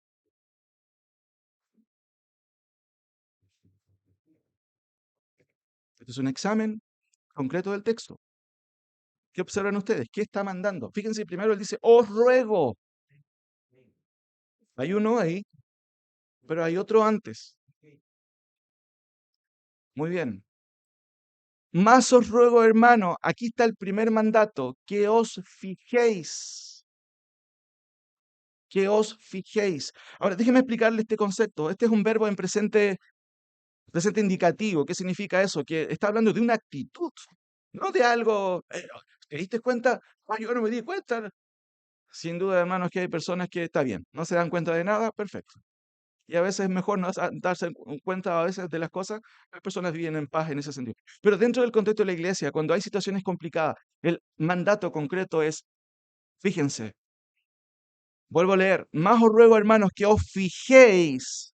Este es un examen concreto del texto. ¿Qué observan ustedes? ¿Qué está mandando? Fíjense, primero él dice, os ruego. Hay uno ahí, pero hay otro antes. Muy bien. Más os ruego, hermano, aquí está el primer mandato, que os fijéis. que os fijéis. Ahora, déjeme explicarle este concepto. Este es un verbo en presente indicativo. ¿Qué significa eso? Que está hablando de una actitud, no de algo. ¿Te diste cuenta? Ah, yo no me di cuenta. Sin duda, hermanos, que hay personas que está bien, no se dan cuenta de nada, perfecto. Y a veces es mejor no darse cuenta a veces de las cosas, las personas viven en paz en ese sentido. Pero dentro del contexto de la iglesia, cuando hay situaciones complicadas, el mandato concreto es, fíjense, vuelvo a leer, más os ruego, hermanos, que os fijéis,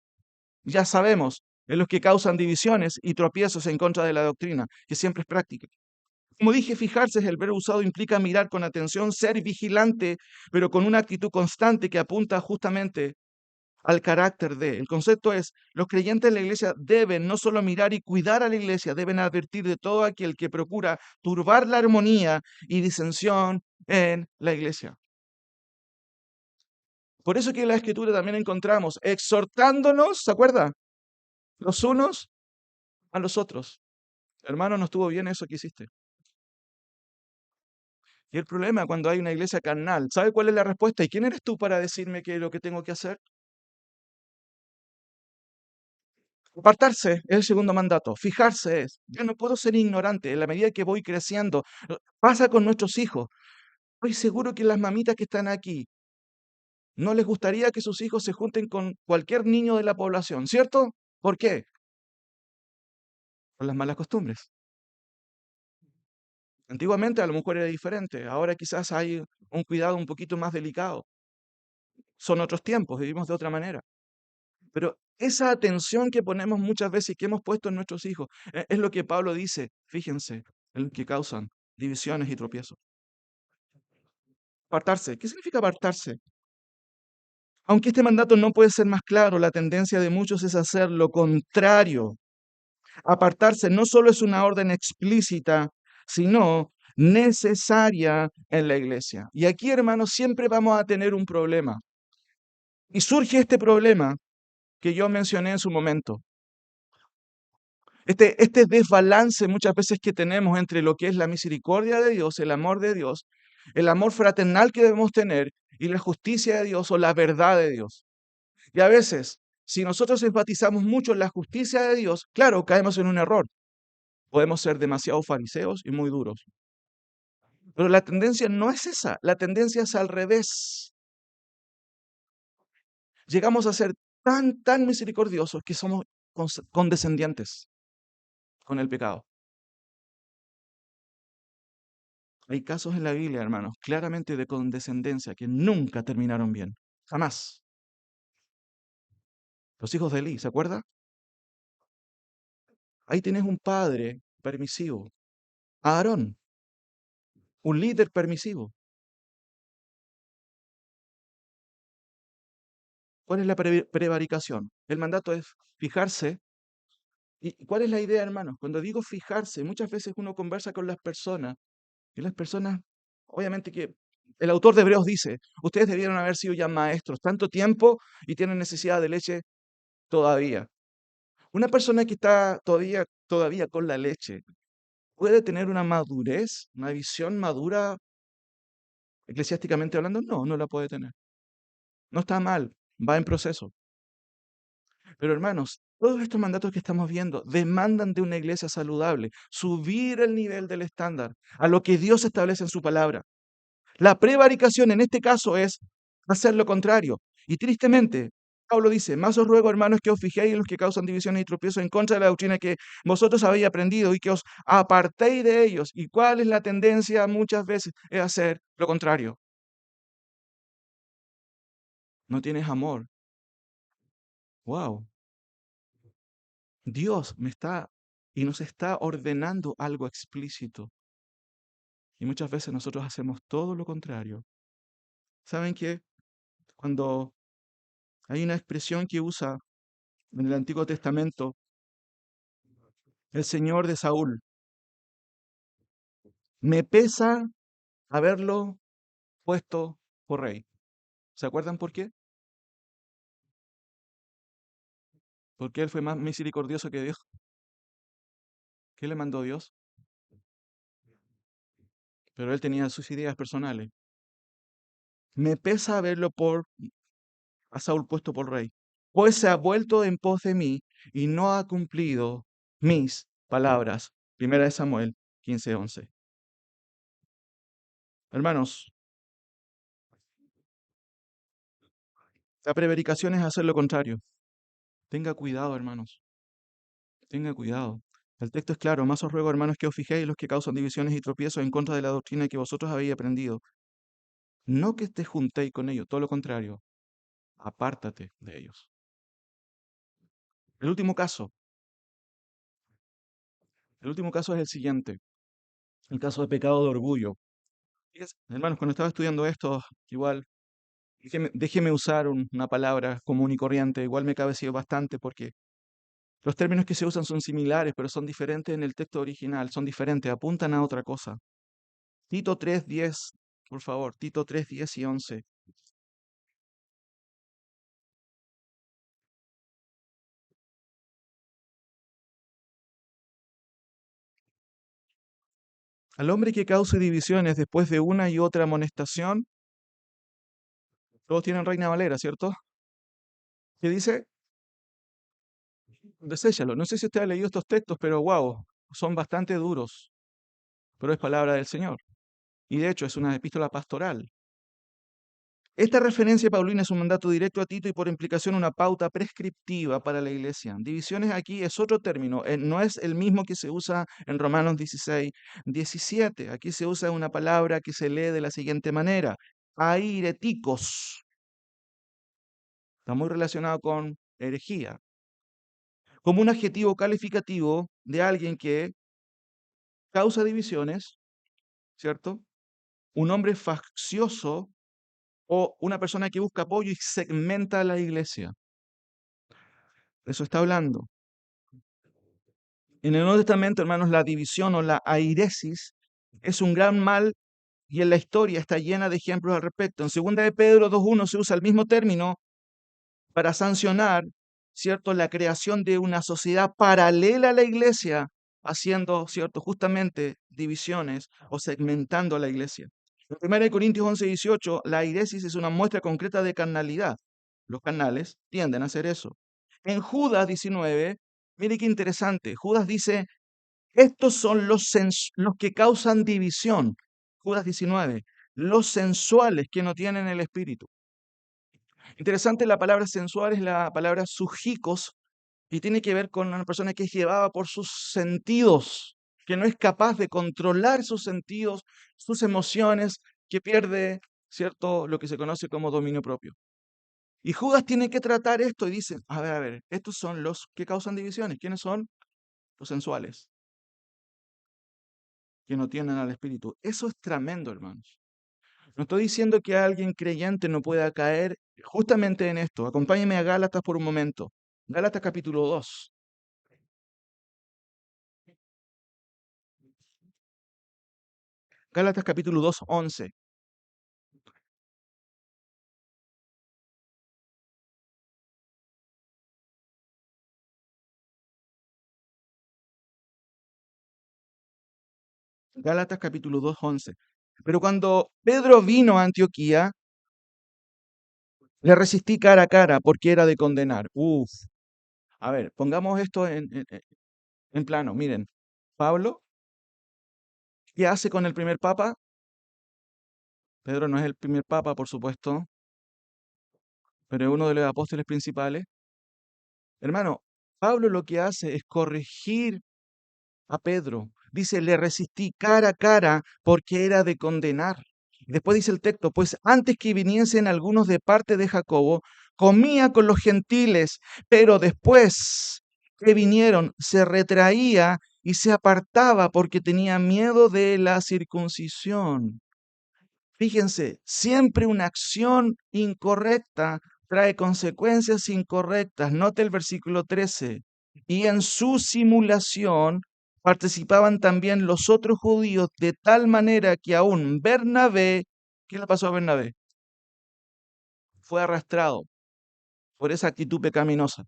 ya sabemos, en los que causan divisiones y tropiezos en contra de la doctrina, que siempre es práctica. Como dije, fijarse es el verbo usado, implica mirar con atención, ser vigilante, pero con una actitud constante que apunta justamente al carácter de. El concepto es, los creyentes en la iglesia deben no solo mirar y cuidar a la iglesia, deben advertir de todo aquel que procura turbar la armonía y disensión en la iglesia. Por eso que en la escritura también encontramos exhortándonos, ¿se acuerda? Los unos a los otros. Hermano, no estuvo bien eso que hiciste. Y el problema cuando hay una iglesia carnal, ¿sabe cuál es la respuesta? ¿Y quién eres tú para decirme qué es lo que tengo que hacer? Apartarse es el segundo mandato. Fijarse es. Yo no puedo ser ignorante en la medida que voy creciendo. Pasa con nuestros hijos. Estoy seguro que las mamitas que están aquí no les gustaría que sus hijos se junten con cualquier niño de la población, ¿cierto? ¿Por qué? Por las malas costumbres. Antiguamente a lo mejor era diferente. Ahora quizás hay un cuidado un poquito más delicado. Son otros tiempos, vivimos de otra manera. Pero esa atención que ponemos muchas veces y que hemos puesto en nuestros hijos, es lo que Pablo dice, fíjense, en lo que causan divisiones y tropiezos. Apartarse. ¿Qué significa apartarse? Aunque este mandato no puede ser más claro, la tendencia de muchos es hacer lo contrario. Apartarse no solo es una orden explícita, sino necesaria en la iglesia. Y aquí, hermanos, siempre vamos a tener un problema. Y surge este problema que yo mencioné en su momento. Este desbalance muchas veces que tenemos entre lo que es la misericordia de Dios, el amor fraternal que debemos tener y la justicia de Dios o la verdad de Dios. Y a veces, si nosotros enfatizamos mucho en la justicia de Dios, claro, caemos en un error. Podemos ser demasiado fariseos y muy duros. Pero la tendencia no es esa, la tendencia es al revés. Llegamos a ser tan misericordiosos que somos condescendientes con el pecado. Hay casos en la Biblia, hermanos, claramente de condescendencia que nunca terminaron bien. Jamás. Los hijos de Elí, ¿se acuerda? Ahí tienes un padre permisivo. Aarón, un líder permisivo. ¿Cuál es la prevaricación? El mandato es fijarse. ¿Y cuál es la idea, hermanos? Cuando digo fijarse, muchas veces uno conversa con las personas y las personas, obviamente que el autor de Hebreos dice, ustedes debieron haber sido ya maestros tanto tiempo y tienen necesidad de leche todavía. Una persona que está todavía con la leche puede tener una madurez, una visión madura eclesiásticamente hablando. No, no la puede tener. No está mal, va en proceso. Pero hermanos, todos estos mandatos que estamos viendo demandan de una iglesia saludable, subir el nivel del estándar a lo que Dios establece en su palabra. La prevaricación en este caso es hacer lo contrario. Y tristemente, Pablo dice, más os ruego, hermanos, que os fijéis en los que causan divisiones y tropiezos en contra de la doctrina que vosotros habéis aprendido y que os apartéis de ellos. ¿Y cuál es la tendencia muchas veces? Es hacer lo contrario. No tienes amor. Wow. Dios me está y nos está ordenando algo explícito. Y muchas veces nosotros hacemos todo lo contrario. ¿Saben qué? Cuando hay una expresión que usa en el Antiguo Testamento el Señor de Saúl, me pesa haberlo puesto por rey. ¿Se acuerdan por qué? Porque él fue más misericordioso que Dios. ¿Qué le mandó Dios? Pero él tenía sus ideas personales. Me pesa haberlo a Saúl puesto por rey, pues se ha vuelto en pos de mí y no ha cumplido mis palabras. Primera de Samuel 15:11. Hermanos, la prevaricación es hacer lo contrario. Tenga cuidado, hermanos, tenga cuidado. El texto es claro: más os ruego, hermanos, que os fijéis los que causan divisiones y tropiezos en contra de la doctrina que vosotros habéis aprendido. No que te juntéis con ellos, todo lo contrario, apártate de ellos. El último caso, el último caso es el siguiente, el caso de pecado de orgullo. Fíjense, hermanos, cuando estaba estudiando esto, igual, déjeme usar una palabra común y corriente, igual me cabeció bastante porque los términos que se usan son similares, pero son diferentes en el texto original, son diferentes, apuntan a otra cosa. Tito 3:10, por favor, Tito 3:10 y 11. Al hombre que cause divisiones después de una y otra amonestación, todos tienen Reina Valera, ¿cierto? ¿Qué dice? Deséchalo. No sé si usted ha leído estos textos, pero wow, son bastante duros, pero es palabra del Señor. Y de hecho es una epístola pastoral. Esta referencia paulina es un mandato directo a Tito y por implicación una pauta prescriptiva para la iglesia. Divisiones aquí es otro término, no es el mismo que se usa en Romanos 16:17. Aquí se usa una palabra que se lee de la siguiente manera: aireticos. Está muy relacionado con herejía, como un adjetivo calificativo de alguien que causa divisiones, ¿cierto? Un hombre faccioso o una persona que busca apoyo y segmenta a la iglesia. De eso está hablando. En el Nuevo Testamento, hermanos, la división o la airesis es un gran mal y en la historia está llena de ejemplos al respecto. En 2 de Pedro 2:1 se usa el mismo término para sancionar, ¿cierto?, la creación de una sociedad paralela a la iglesia, haciendo, ¿cierto?, justamente divisiones o segmentando a la iglesia. En 1 Corintios 11:18, la airesis es una muestra concreta de carnalidad. Los carnales tienden a hacer eso. En Judas 19, mire qué interesante, Judas dice: estos son los que causan división. Judas 19, los sensuales que no tienen el espíritu. Interesante, la palabra sensual es la palabra sujicos y tiene que ver con una persona que es llevada por sus sentidos, que no es capaz de controlar sus sentidos, sus emociones, que pierde, ¿cierto?, lo que se conoce como dominio propio. Y Judas tiene que tratar esto y dice: a ver, estos son los que causan divisiones. ¿Quiénes son? Los sensuales, que no tienen al espíritu. Eso es tremendo, hermanos. No estoy diciendo que alguien creyente no pueda caer justamente en esto. Acompáñeme a Gálatas por un momento. Gálatas capítulo 2. Gálatas capítulo 2, 11. Gálatas capítulo 2, 11. Pero cuando Pedro vino a Antioquía, le resistí cara a cara porque era de condenar. Uf. A ver, pongamos esto en plano. Miren, Pablo, ¿qué hace con el primer papa? Pedro no es el primer papa, por supuesto, pero es uno de los apóstoles principales. Hermano, Pablo lo que hace es corregir a Pedro. Dice: le resistí cara a cara porque era de condenar. Después dice el texto: pues antes que viniesen algunos de parte de Jacobo, comía con los gentiles, pero después que vinieron, se retraía y se apartaba porque tenía miedo de la circuncisión. Fíjense, siempre una acción incorrecta trae consecuencias incorrectas. Note el versículo 13. Y en su simulación participaban también los otros judíos, de tal manera que aún Bernabé, ¿qué le pasó a Bernabé? Fue arrastrado por esa actitud pecaminosa.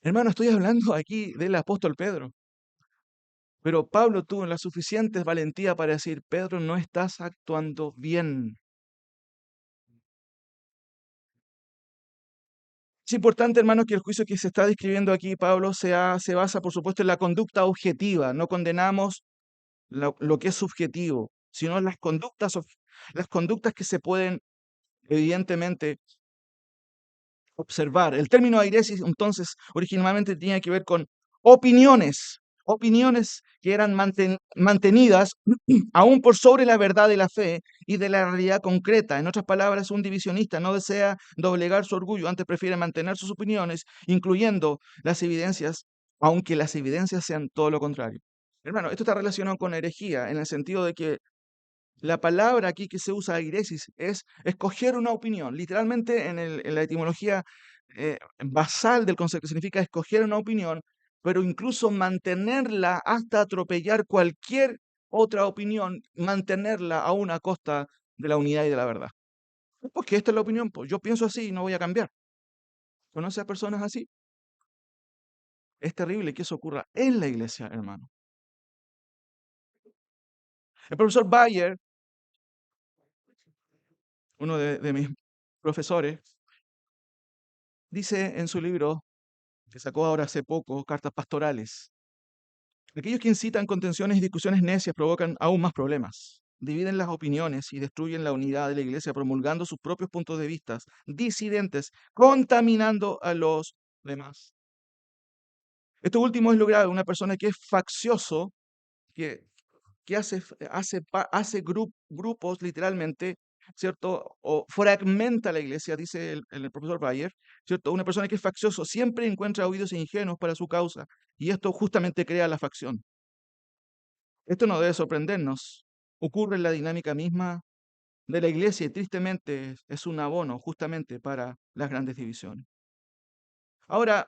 Hermano, estoy hablando aquí del apóstol Pedro, pero Pablo tuvo la suficiente valentía para decir: Pedro, no estás actuando bien. Es importante, hermanos, que el juicio que se está describiendo aquí, Pablo, se basa, por supuesto, en la conducta objetiva. No condenamos lo que es subjetivo, sino en las conductas que se pueden evidentemente observar. El término airesis, entonces, originalmente tenía que ver con opiniones que eran mantenidas aún por sobre la verdad de la fe y de la realidad concreta. En otras palabras, un divisionista no desea doblegar su orgullo, antes prefiere mantener sus opiniones, incluyendo las evidencias, aunque las evidencias sean todo lo contrario. Hermano, esto está relacionado con herejía, en el sentido de que la palabra aquí que se usa, airesis, es escoger una opinión. Literalmente en la etimología basal del concepto significa escoger una opinión, pero incluso mantenerla hasta atropellar cualquier otra opinión, mantenerla aún a costa de la unidad y de la verdad. Porque esta es la opinión, pues yo pienso así y no voy a cambiar. ¿Conoce a personas así? Es terrible que eso ocurra en la iglesia, hermano. El profesor Bayer, uno de mis profesores, dice en su libro que sacó ahora hace poco, Cartas Pastorales: aquellos que incitan contenciones y discusiones necias provocan aún más problemas. Dividen las opiniones y destruyen la unidad de la iglesia promulgando sus propios puntos de vista disidentes, contaminando a los demás. Esto último es lo grave. Una persona que es faccioso, que, que hace grupos literalmente, ¿cierto? O fragmenta la iglesia, dice el profesor Bayer, ¿cierto? Una persona que es faccioso siempre encuentra oídos ingenuos para su causa y esto justamente crea la facción. Esto no debe sorprendernos. Ocurre en la dinámica misma de la iglesia y tristemente es un abono justamente para las grandes divisiones. Ahora,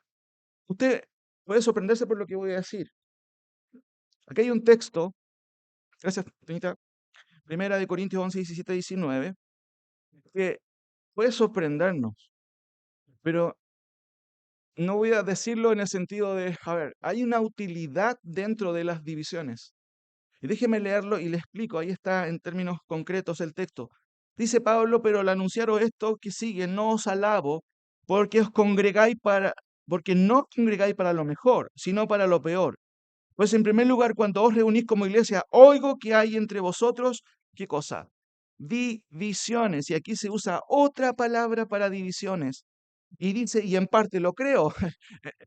usted puede sorprenderse por lo que voy a decir. Aquí hay un texto, gracias, Tonita, Primera de Corintios 11, 17, 19, que puede sorprendernos, pero no voy a decirlo en el sentido de, a ver, hay una utilidad dentro de las divisiones. Y déjeme leerlo y le explico, ahí está en términos concretos el texto. Dice Pablo, pero al anunciaros esto que sigue, no os alabo, porque os congregáis porque no os congregáis para lo mejor, sino para lo peor. Pues en primer lugar, cuando os reunís como iglesia, oigo que hay entre vosotros, ¿qué cosa? Divisiones. Y aquí se usa otra palabra para divisiones. Y dice, y en parte lo creo.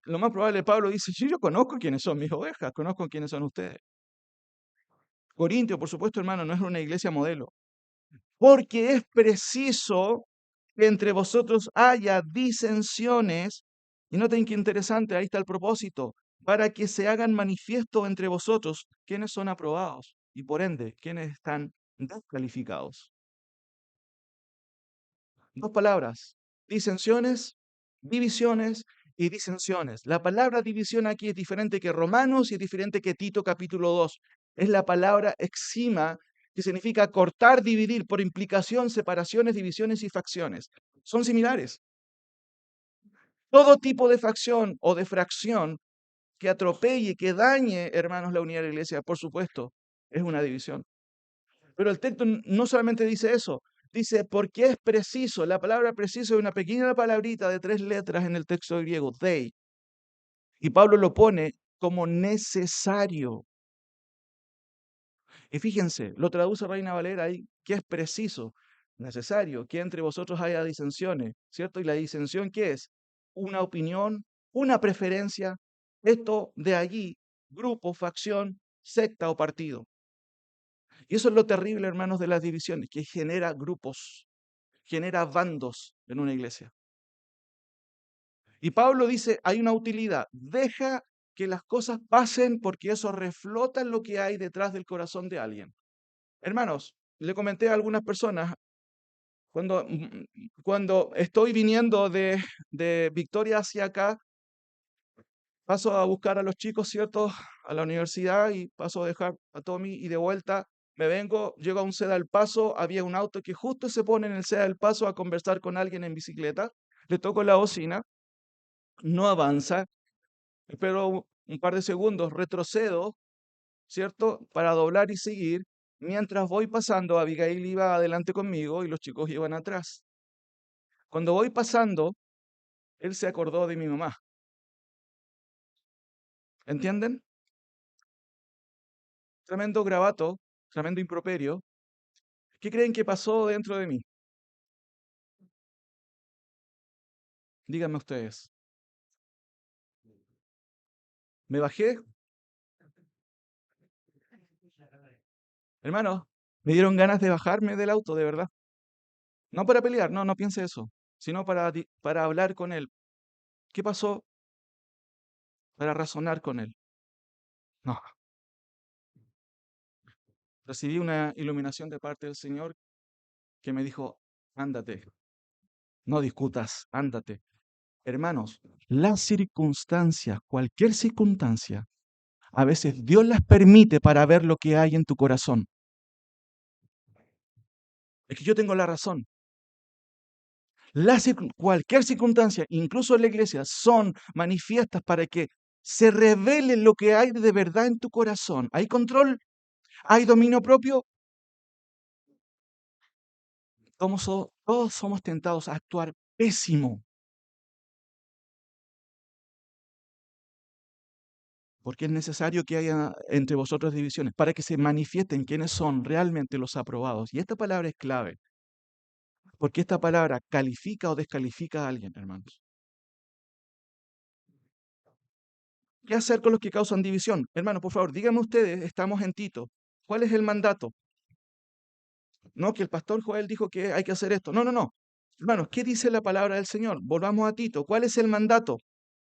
Lo más probable, Pablo dice, sí, yo conozco quiénes son mis ovejas, conozco quiénes son ustedes. Corintio, por supuesto, hermano, no es una iglesia modelo. Porque es preciso que entre vosotros haya disensiones. Y noten qué interesante, ahí está el propósito, para que se hagan manifiesto entre vosotros quiénes son aprobados y por ende quiénes están descalificados. Dos palabras: disensiones, divisiones y disensiones. La palabra división aquí es diferente que Romanos y es diferente que Tito capítulo 2. Es la palabra exima, que significa cortar, dividir, por implicación, separaciones, divisiones y facciones. Son similares. Todo tipo de facción o de fracción que atropelle, que dañe, hermanos, la unidad de la iglesia, por supuesto, es una división. Pero el texto no solamente dice eso, dice porque es preciso. La palabra preciso es una pequeña palabrita de 3 letras en el texto griego, dei. Y Pablo lo pone como necesario. Y fíjense, lo traduce Reina Valera ahí, que es preciso, necesario, que entre vosotros haya disensiones, ¿cierto? ¿Y la disensión qué es? Una opinión, una preferencia. Esto de allí, grupo, facción, secta o partido. Y eso es lo terrible, hermanos, de las divisiones, que genera grupos, genera bandos en una iglesia. Y Pablo dice, hay una utilidad, deja que las cosas pasen porque eso reflota lo que hay detrás del corazón de alguien. Hermanos, le comenté a algunas personas, cuando estoy viniendo de Victoria hacia acá, paso a buscar a los chicos, ¿cierto? A la universidad y paso a dejar a Tommy y de vuelta me vengo, llego a un Seda del Paso, había un auto que justo se pone en el Seda del Paso a conversar con alguien en bicicleta, le toco la bocina, no avanza, espero un par de segundos, retrocedo, ¿cierto? Para doblar y seguir. Mientras voy pasando, Abigail iba adelante conmigo y los chicos iban atrás. Cuando voy pasando, Él se acordó de mi mamá. ¿Entienden? Tremendo gravato, tremendo improperio. ¿Qué creen que pasó dentro de mí? Díganme ustedes. Me bajé, hermano, me dieron ganas de bajarme del auto, de verdad. No para pelear, no, no piense eso, sino para hablar con él. ¿Qué pasó? Para razonar con él. No, recibí una iluminación de parte del Señor que me dijo, ándate, no discutas, ándate. Hermanos, las circunstancias, cualquier circunstancia, a veces Dios las permite para ver lo que hay en tu corazón. Es que yo tengo la razón. Cualquier circunstancia, incluso en la iglesia, son manifiestas para que se revele lo que hay de verdad en tu corazón. ¿Hay control? ¿Hay dominio propio? Todos somos tentados a actuar pésimo, porque es necesario que haya entre vosotros divisiones para que se manifiesten quiénes son realmente los aprobados. Y esta palabra es clave, porque esta palabra califica o descalifica a alguien, hermanos. ¿Qué hacer con los que causan división? Hermano, por favor, díganme ustedes, estamos en Tito. ¿Cuál es el mandato? No, que el pastor Joel dijo que hay que hacer esto. No, no, no. Hermanos, ¿qué dice la palabra del Señor? Volvamos a Tito. ¿Cuál es el mandato?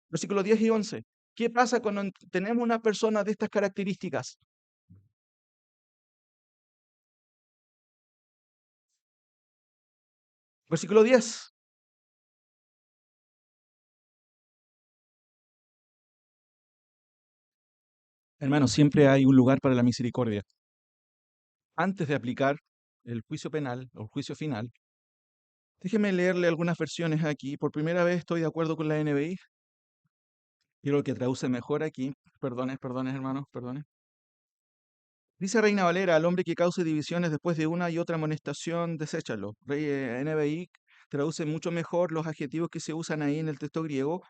Versículos 10 y 11. ¿Qué pasa cuando tenemos una persona de estas características? Versículo 10. Hermanos, siempre hay un lugar para la misericordia. Antes de aplicar el juicio penal o el juicio final, déjeme leerle algunas versiones aquí. Por primera vez estoy de acuerdo con la NBI. Quiero que traduce mejor aquí. Perdones, perdones, hermanos, perdones. Dice Reina Valera, al hombre que cause divisiones después de una y otra amonestación, deséchalo. NBI traduce mucho mejor los adjetivos que se usan ahí en el texto griego,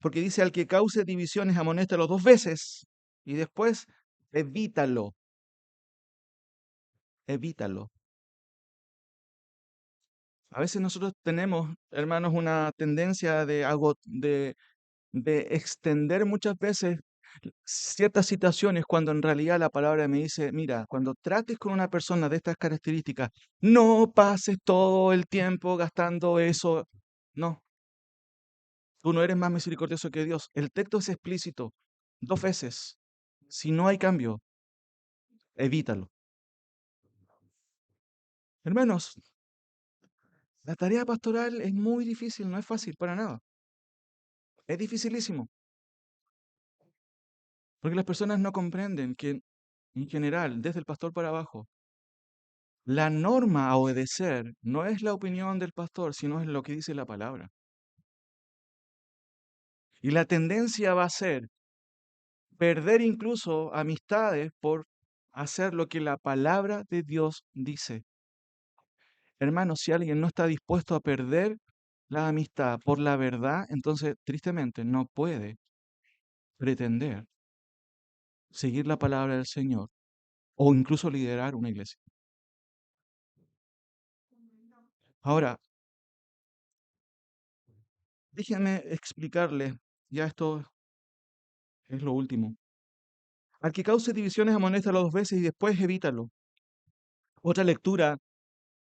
porque dice al que cause divisiones, amonéstalo dos veces y después evítalo, evítalo. A veces nosotros tenemos, hermanos, una tendencia de extender muchas veces ciertas situaciones cuando en realidad la palabra me dice, mira, cuando trates con una persona de estas características, no pases todo el tiempo gastando eso. No, tú no eres más misericordioso que Dios. El texto es explícito, dos veces. Si no hay cambio, evítalo. Hermanos, la tarea pastoral es muy difícil, no es fácil para nada. Es dificilísimo, porque las personas no comprenden que en general, desde el pastor para abajo, la norma a obedecer no es la opinión del pastor, sino es lo que dice la palabra. Y la tendencia va a ser perder incluso amistades por hacer lo que la palabra de Dios dice. Hermanos, si alguien no está dispuesto a perder la amistad por la verdad, entonces tristemente no puede pretender seguir la palabra del Señor o incluso liderar una iglesia. Ahora, déjenme explicarle, ya esto es lo último. Al que cause divisiones amonéstalo dos veces y después evítalo. Otra lectura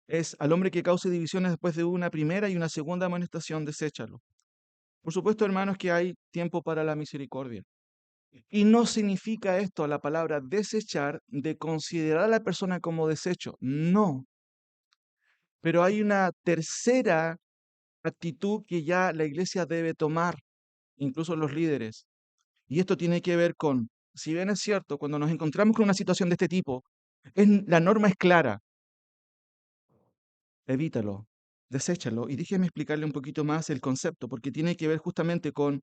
es al hombre que cause divisiones después de una primera y una segunda amonestación, deséchalo. Por supuesto, hermanos, que hay tiempo para la misericordia. Y no significa esto la palabra desechar de considerar a la persona como desecho. No. Pero hay una tercera actitud que ya la iglesia debe tomar, incluso los líderes. Y esto tiene que ver con, si bien es cierto, cuando nos encontramos con una situación de este tipo, la norma es clara. Evítalo, deséchalo. Y déjeme explicarle un poquito más el concepto, porque tiene que ver justamente con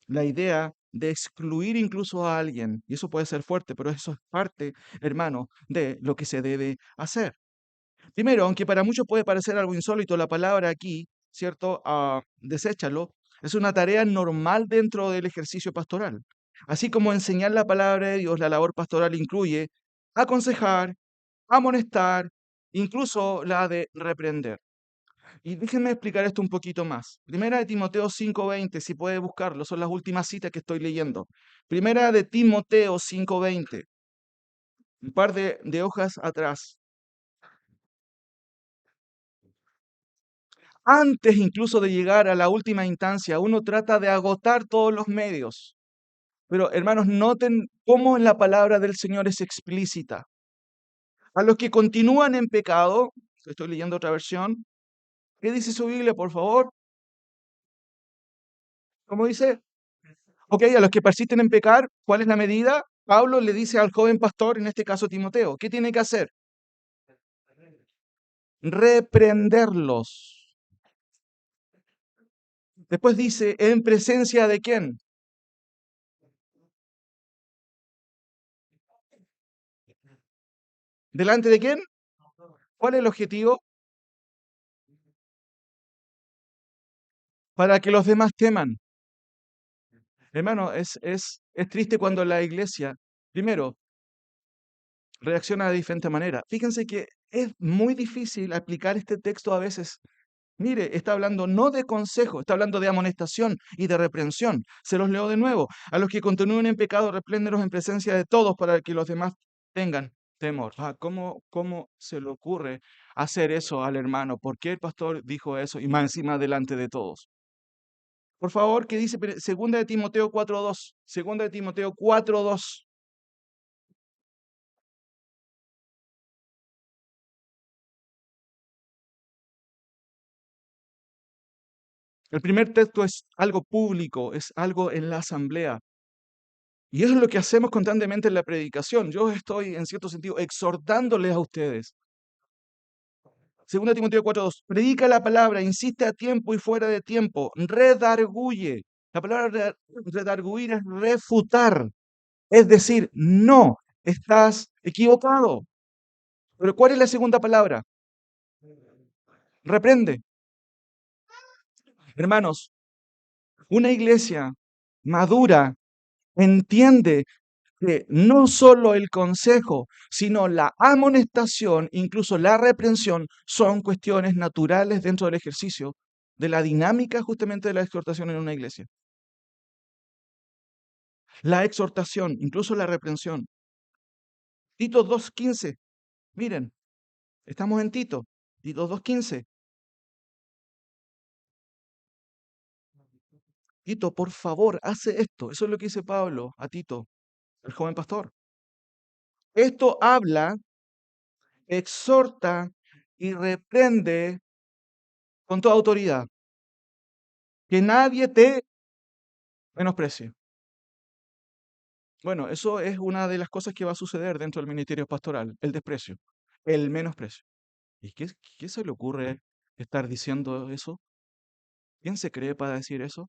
la idea de excluir incluso a alguien. Y eso puede ser fuerte, pero eso es parte, hermano, de lo que se debe hacer. Primero, aunque para muchos puede parecer algo insólito, la palabra aquí, ¿cierto? Deséchalo, Es una tarea normal dentro del ejercicio pastoral. Así como enseñar la palabra de Dios, la labor pastoral incluye aconsejar, amonestar, incluso la de reprender. Y déjenme explicar esto un poquito más. Primera de Timoteo 5:20, si puede buscarlo, son las últimas citas que estoy leyendo. Primera de Timoteo 5:20, un par de hojas atrás. Antes incluso de llegar a la última instancia, uno trata de agotar todos los medios. Pero hermanos, noten cómo en la palabra del Señor es explícita. A los que continúan en pecado, estoy leyendo otra versión, ¿qué dice su Biblia, por favor? ¿Cómo dice? Ok, a los que persisten en pecar, ¿cuál es la medida? Pablo le dice al joven pastor, en este caso Timoteo, ¿qué tiene que hacer? Reprenderlos. Después dice, ¿en presencia de quién? ¿Delante de quién? ¿Cuál es el objetivo? Para que los demás teman. Hermano, es triste cuando la iglesia, primero, reacciona de diferente manera. Fíjense que es muy difícil aplicar este texto a veces. Mire, está hablando no de consejo, está hablando de amonestación y de reprensión. Se los leo de nuevo. A los que continúen en pecado, repréndelos en presencia de todos para que los demás tengan temor. ¿Cómo se le ocurre hacer eso al hermano? ¿Por qué el pastor dijo eso y más encima delante de todos? Por favor, ¿qué dice Segunda de Timoteo 4:2? Segunda de Timoteo 4:2. El primer texto es algo público, es algo en la asamblea. Y eso es lo que hacemos constantemente en la predicación. Yo estoy, en cierto sentido, exhortándoles a ustedes. Segunda Timoteo 4:2. Predica la palabra, insiste a tiempo y fuera de tiempo, redarguye. La palabra redarguir es refutar. Es decir, no, estás equivocado. Pero ¿cuál es la segunda palabra? Reprende. Hermanos, una iglesia madura entiende que no solo el consejo, sino la amonestación, incluso la reprensión, son cuestiones naturales dentro del ejercicio de la dinámica justamente de la exhortación en una iglesia. La exhortación, incluso la reprensión. Tito 2:15, miren, estamos en Tito, Tito 2:15. Tito, por favor, hace esto. Eso es lo que dice Pablo a Tito, el joven pastor. Esto habla, exhorta y reprende con toda autoridad. Que nadie te menosprecie. Bueno, eso es una de las cosas que va a suceder dentro del ministerio pastoral, el desprecio, el menosprecio. ¿Y qué se le ocurre estar diciendo eso? ¿Quién se cree para decir eso?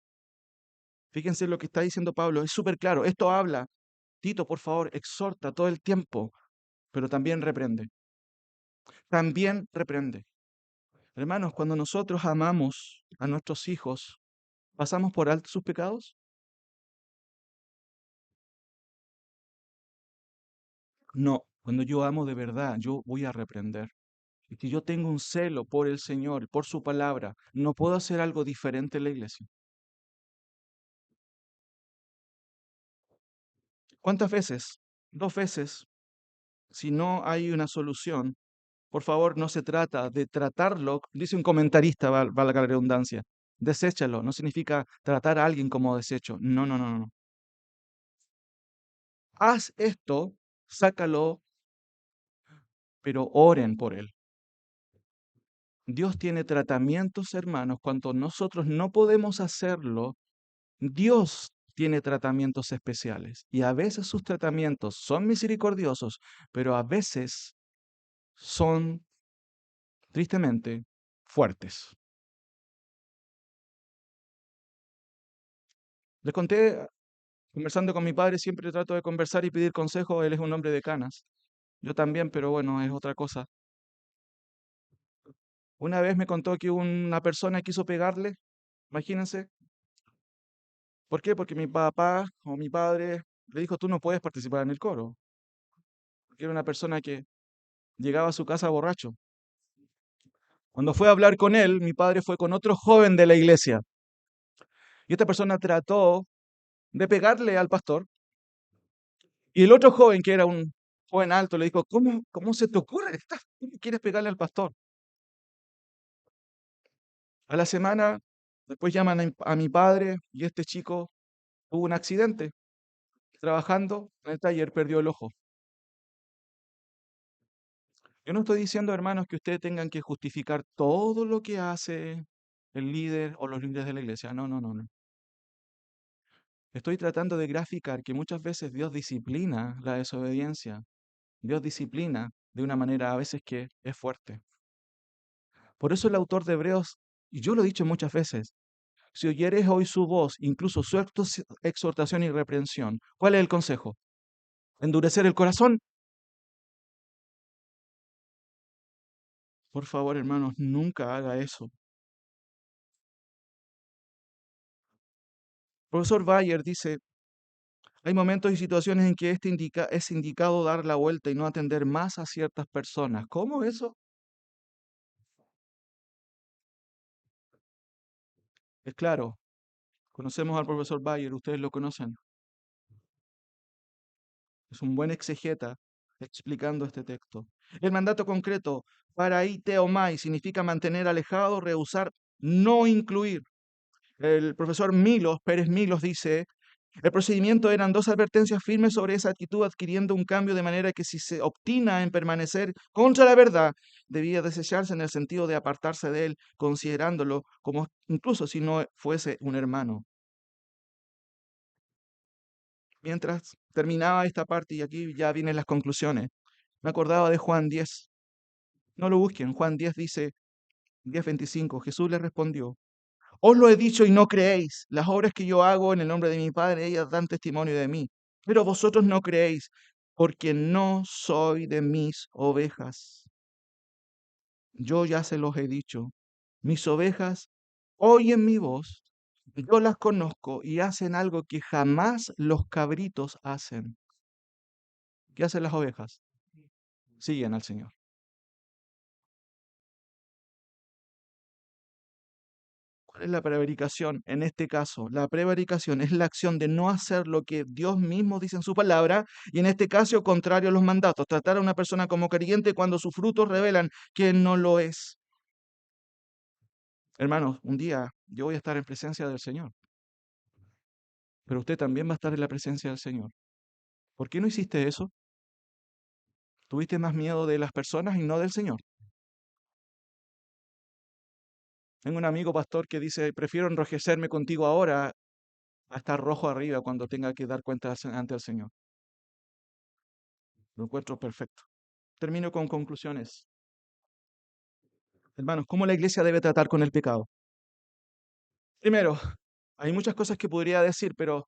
Fíjense lo que está diciendo Pablo, es súper claro. Esto habla, Tito, por favor, exhorta todo el tiempo, pero también reprende. También reprende. Hermanos, cuando nosotros amamos a nuestros hijos, ¿pasamos por alto sus pecados? No, cuando yo amo de verdad, yo voy a reprender. Y si yo tengo un celo por el Señor, por su palabra, no puedo hacer algo diferente en la iglesia. ¿Cuántas veces? Dos veces. Si no hay una solución, por favor, no se trata de tratarlo, dice un comentarista, valga la redundancia, deséchalo, no significa tratar a alguien como desecho. No, no, no, no. Haz esto, sácalo, pero oren por él. Dios tiene tratamientos, hermanos, cuando nosotros no podemos hacerlo. Dios tiene tratamientos especiales y a veces sus tratamientos son misericordiosos, pero a veces son, tristemente, fuertes. Les conté, conversando con mi padre, siempre trato de conversar y pedir consejo, él es un hombre de canas. Yo también, pero bueno, es otra cosa. Una vez me contó que una persona quiso pegarle, imagínense, ¿Por qué? Porque mi papá o mi padre le dijo, tú no puedes participar en el coro. Porque era una persona que llegaba a su casa borracho. Cuando fue a hablar con él, mi padre fue con otro joven de la iglesia. Y esta persona trató de pegarle al pastor. Y el otro joven, que era un joven alto, le dijo, ¿cómo se te ocurre? ¿Cómo quieres pegarle al pastor? A la semana, después llaman a mi padre y este chico tuvo un accidente. Trabajando en el taller, perdió el ojo. Yo no estoy diciendo, hermanos, que ustedes tengan que justificar todo lo que hace el líder o los líderes de la iglesia. No, no, no, no. Estoy tratando de graficar que muchas veces Dios disciplina la desobediencia. Dios disciplina de una manera a veces que es fuerte. Por eso el autor de Hebreos, y yo lo he dicho muchas veces, si oyeres hoy su voz, incluso su exhortación y reprensión, ¿cuál es el consejo? ¿Endurecer el corazón? Por favor, hermanos, nunca haga eso. Profesor Bayer dice, hay momentos y situaciones en que es indicado dar la vuelta y no atender más a ciertas personas. ¿Cómo eso? Es claro, conocemos al profesor Bayer, ustedes lo conocen. Es un buen exegeta explicando este texto. El mandato concreto, paraiteomai, significa mantener alejado, rehusar, no incluir. El profesor Pérez Milos dice, el procedimiento eran dos advertencias firmes sobre esa actitud, adquiriendo un cambio de manera que si se obstina en permanecer contra la verdad, debía desecharse en el sentido de apartarse de él, considerándolo como incluso si no fuese un hermano. Mientras terminaba esta parte, y aquí ya vienen las conclusiones, me acordaba de Juan 10. No lo busquen, Juan 10 dice, 10:25, Jesús le respondió, os lo he dicho y no creéis. Las obras que yo hago en el nombre de mi Padre, ellas dan testimonio de mí. Pero vosotros no creéis, porque no soy de mis ovejas. Yo ya se los he dicho. Mis ovejas oyen mi voz, yo las conozco y hacen algo que jamás los cabritos hacen. ¿Qué hacen las ovejas? Siguen al Señor. ¿Cuál es la prevaricación? En este caso, la prevaricación es la acción de no hacer lo que Dios mismo dice en su palabra y en este caso contrario a los mandatos, tratar a una persona como creyente cuando sus frutos revelan que no lo es. Hermanos, un día yo voy a estar en presencia del Señor, pero usted también va a estar en la presencia del Señor. ¿Por qué no hiciste eso? ¿Tuviste más miedo de las personas y no del Señor? Tengo un amigo pastor que dice, prefiero enrojecerme contigo ahora a estar rojo arriba cuando tenga que dar cuenta ante el Señor. Lo encuentro perfecto. Termino con conclusiones. Hermanos, ¿cómo la iglesia debe tratar con el pecado? Primero, hay muchas cosas que podría decir, pero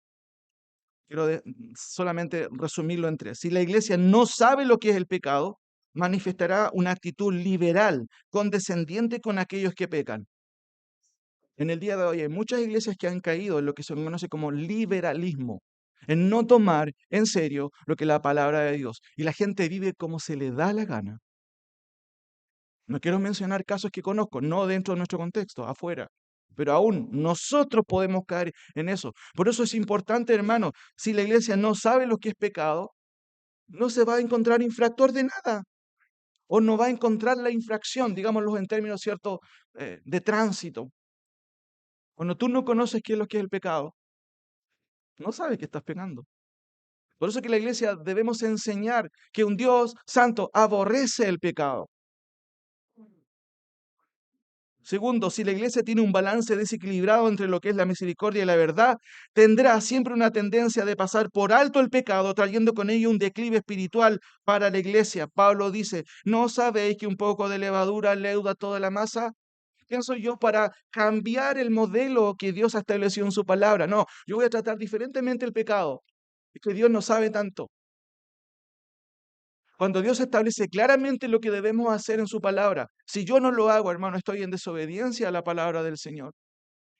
quiero solamente resumirlo en tres. Si la iglesia no sabe lo que es el pecado, manifestará una actitud liberal, condescendiente con aquellos que pecan. En el día de hoy hay muchas iglesias que han caído en lo que se conoce como liberalismo, en no tomar en serio lo que es la palabra de Dios. Y la gente vive como se le da la gana. No quiero mencionar casos que conozco, no dentro de nuestro contexto, afuera. Pero aún nosotros podemos caer en eso. Por eso es importante, hermano, si la iglesia no sabe lo que es pecado, no se va a encontrar infractor de nada. O no va a encontrar la infracción, digámoslo en términos ciertos de tránsito. Cuando tú no conoces qué es lo que es el pecado, no sabes que estás pecando. Por eso que la iglesia debemos enseñar que un Dios santo aborrece el pecado. Segundo, si la iglesia tiene un balance desequilibrado entre lo que es la misericordia y la verdad, tendrá siempre una tendencia de pasar por alto el pecado, trayendo con ello un declive espiritual para la iglesia. Pablo dice, ¿no sabéis que un poco de levadura leuda toda la masa? ¿Quién soy yo para cambiar el modelo que Dios ha establecido en su palabra? No, yo voy a tratar diferentemente el pecado. Es que Dios no sabe tanto. Cuando Dios establece claramente lo que debemos hacer en su palabra, si yo no lo hago, hermano, estoy en desobediencia a la palabra del Señor.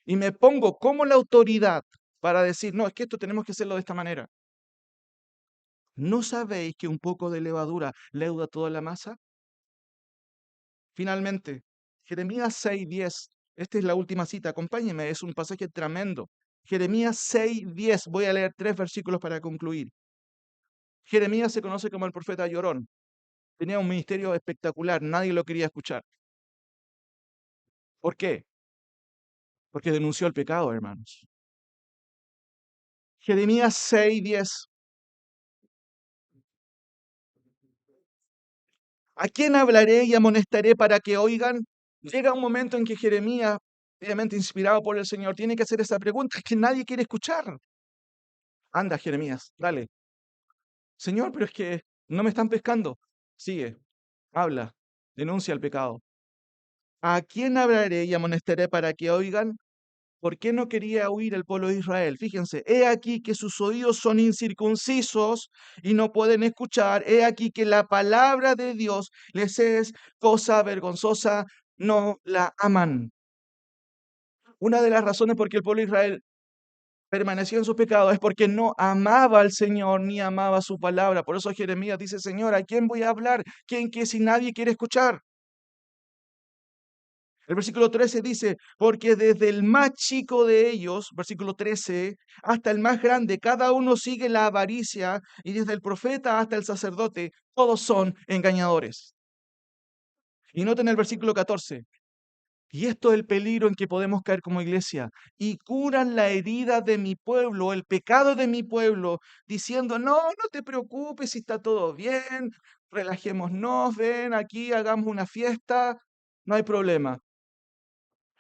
Y me pongo como la autoridad. para decir, no, es que esto tenemos que hacerlo de esta manera. ¿No sabéis que un poco de levadura leuda toda la masa? Finalmente, Jeremías 6:10. Esta es la última cita, acompáñeme, es un pasaje tremendo. Jeremías 6:10, voy a leer 3 versículos para concluir. Jeremías se conoce como el profeta llorón. Tenía un ministerio espectacular, nadie lo quería escuchar. ¿Por qué? Porque denunció el pecado, hermanos. Jeremías 6:10. ¿A quién hablaré y amonestaré para que oigan? Llega un momento en que Jeremías, obviamente inspirado por el Señor, tiene que hacer esa pregunta que nadie quiere escuchar. Anda, Jeremías, dale. Señor, pero es que no me están pescando. Sigue, habla, denuncia el pecado. ¿A quién hablaré y amonestaré para que oigan? ¿Por qué no quería oír el pueblo de Israel? Fíjense, he aquí que sus oídos son incircuncisos y no pueden escuchar. He aquí que la palabra de Dios les es cosa vergonzosa, no la aman. Una de las razones por qué el pueblo de Israel permaneció en sus pecados es porque no amaba al Señor ni amaba su palabra. Por eso Jeremías dice, Señor, ¿a quién voy a hablar? ¿Quién que si nadie quiere escuchar? El versículo 13 dice, porque desde el más chico de ellos, versículo 13, hasta el más grande, cada uno sigue la avaricia, y desde el profeta hasta el sacerdote, todos son engañadores. Y noten el versículo 14, y esto es el peligro en que podemos caer como iglesia, y curan la herida de mi pueblo, el pecado de mi pueblo, diciendo, no, no te preocupes si está todo bien, relajémonos, ven aquí, hagamos una fiesta, no hay problema.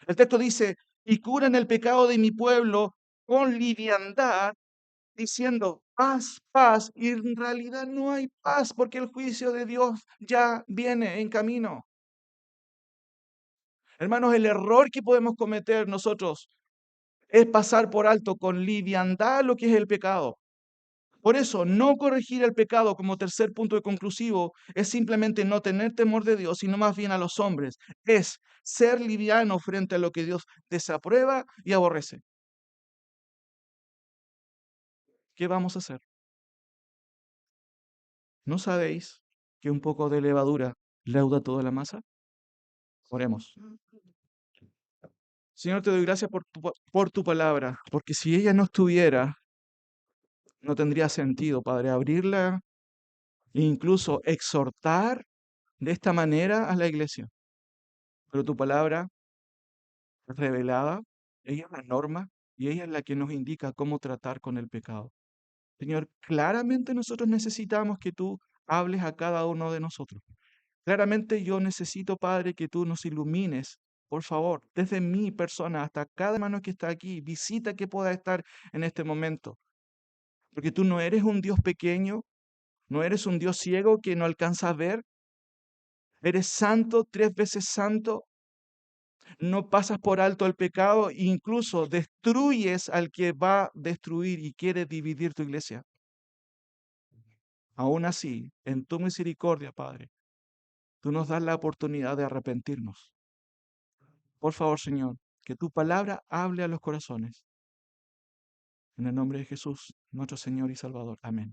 El texto dice, y curan el pecado de mi pueblo con liviandad, diciendo, paz, paz, y en realidad no hay paz porque el juicio de Dios ya viene en camino. Hermanos, el error que podemos cometer nosotros es pasar por alto con liviandad lo que es el pecado. Por eso, no corregir el pecado como tercer punto de conclusivo es simplemente no tener temor de Dios, sino más bien a los hombres. Es ser liviano frente a lo que Dios desaprueba y aborrece. ¿Qué vamos a hacer? ¿No sabéis que un poco de levadura leuda toda la masa? Oremos. Señor, te doy gracias por tu palabra, porque si ella no estuviera, no tendría sentido, Padre, abrirla e incluso exhortar de esta manera a la iglesia. Pero tu palabra es revelada, ella es la norma y ella es la que nos indica cómo tratar con el pecado. Señor, claramente nosotros necesitamos que tú hables a cada uno de nosotros. Claramente yo necesito, Padre, que tú nos ilumines, por favor, desde mi persona hasta cada hermano que está aquí, visita que pueda estar en este momento. Porque tú no eres un Dios pequeño, no eres un Dios ciego que no alcanza a ver, eres santo, 3 veces santo, no pasas por alto el pecado, e incluso destruyes al que va a destruir y quiere dividir tu iglesia. Aún así, en tu misericordia, Padre, tú nos das la oportunidad de arrepentirnos. Por favor, Señor, que tu palabra hable a los corazones. En el nombre de Jesús, nuestro Señor y Salvador. Amén.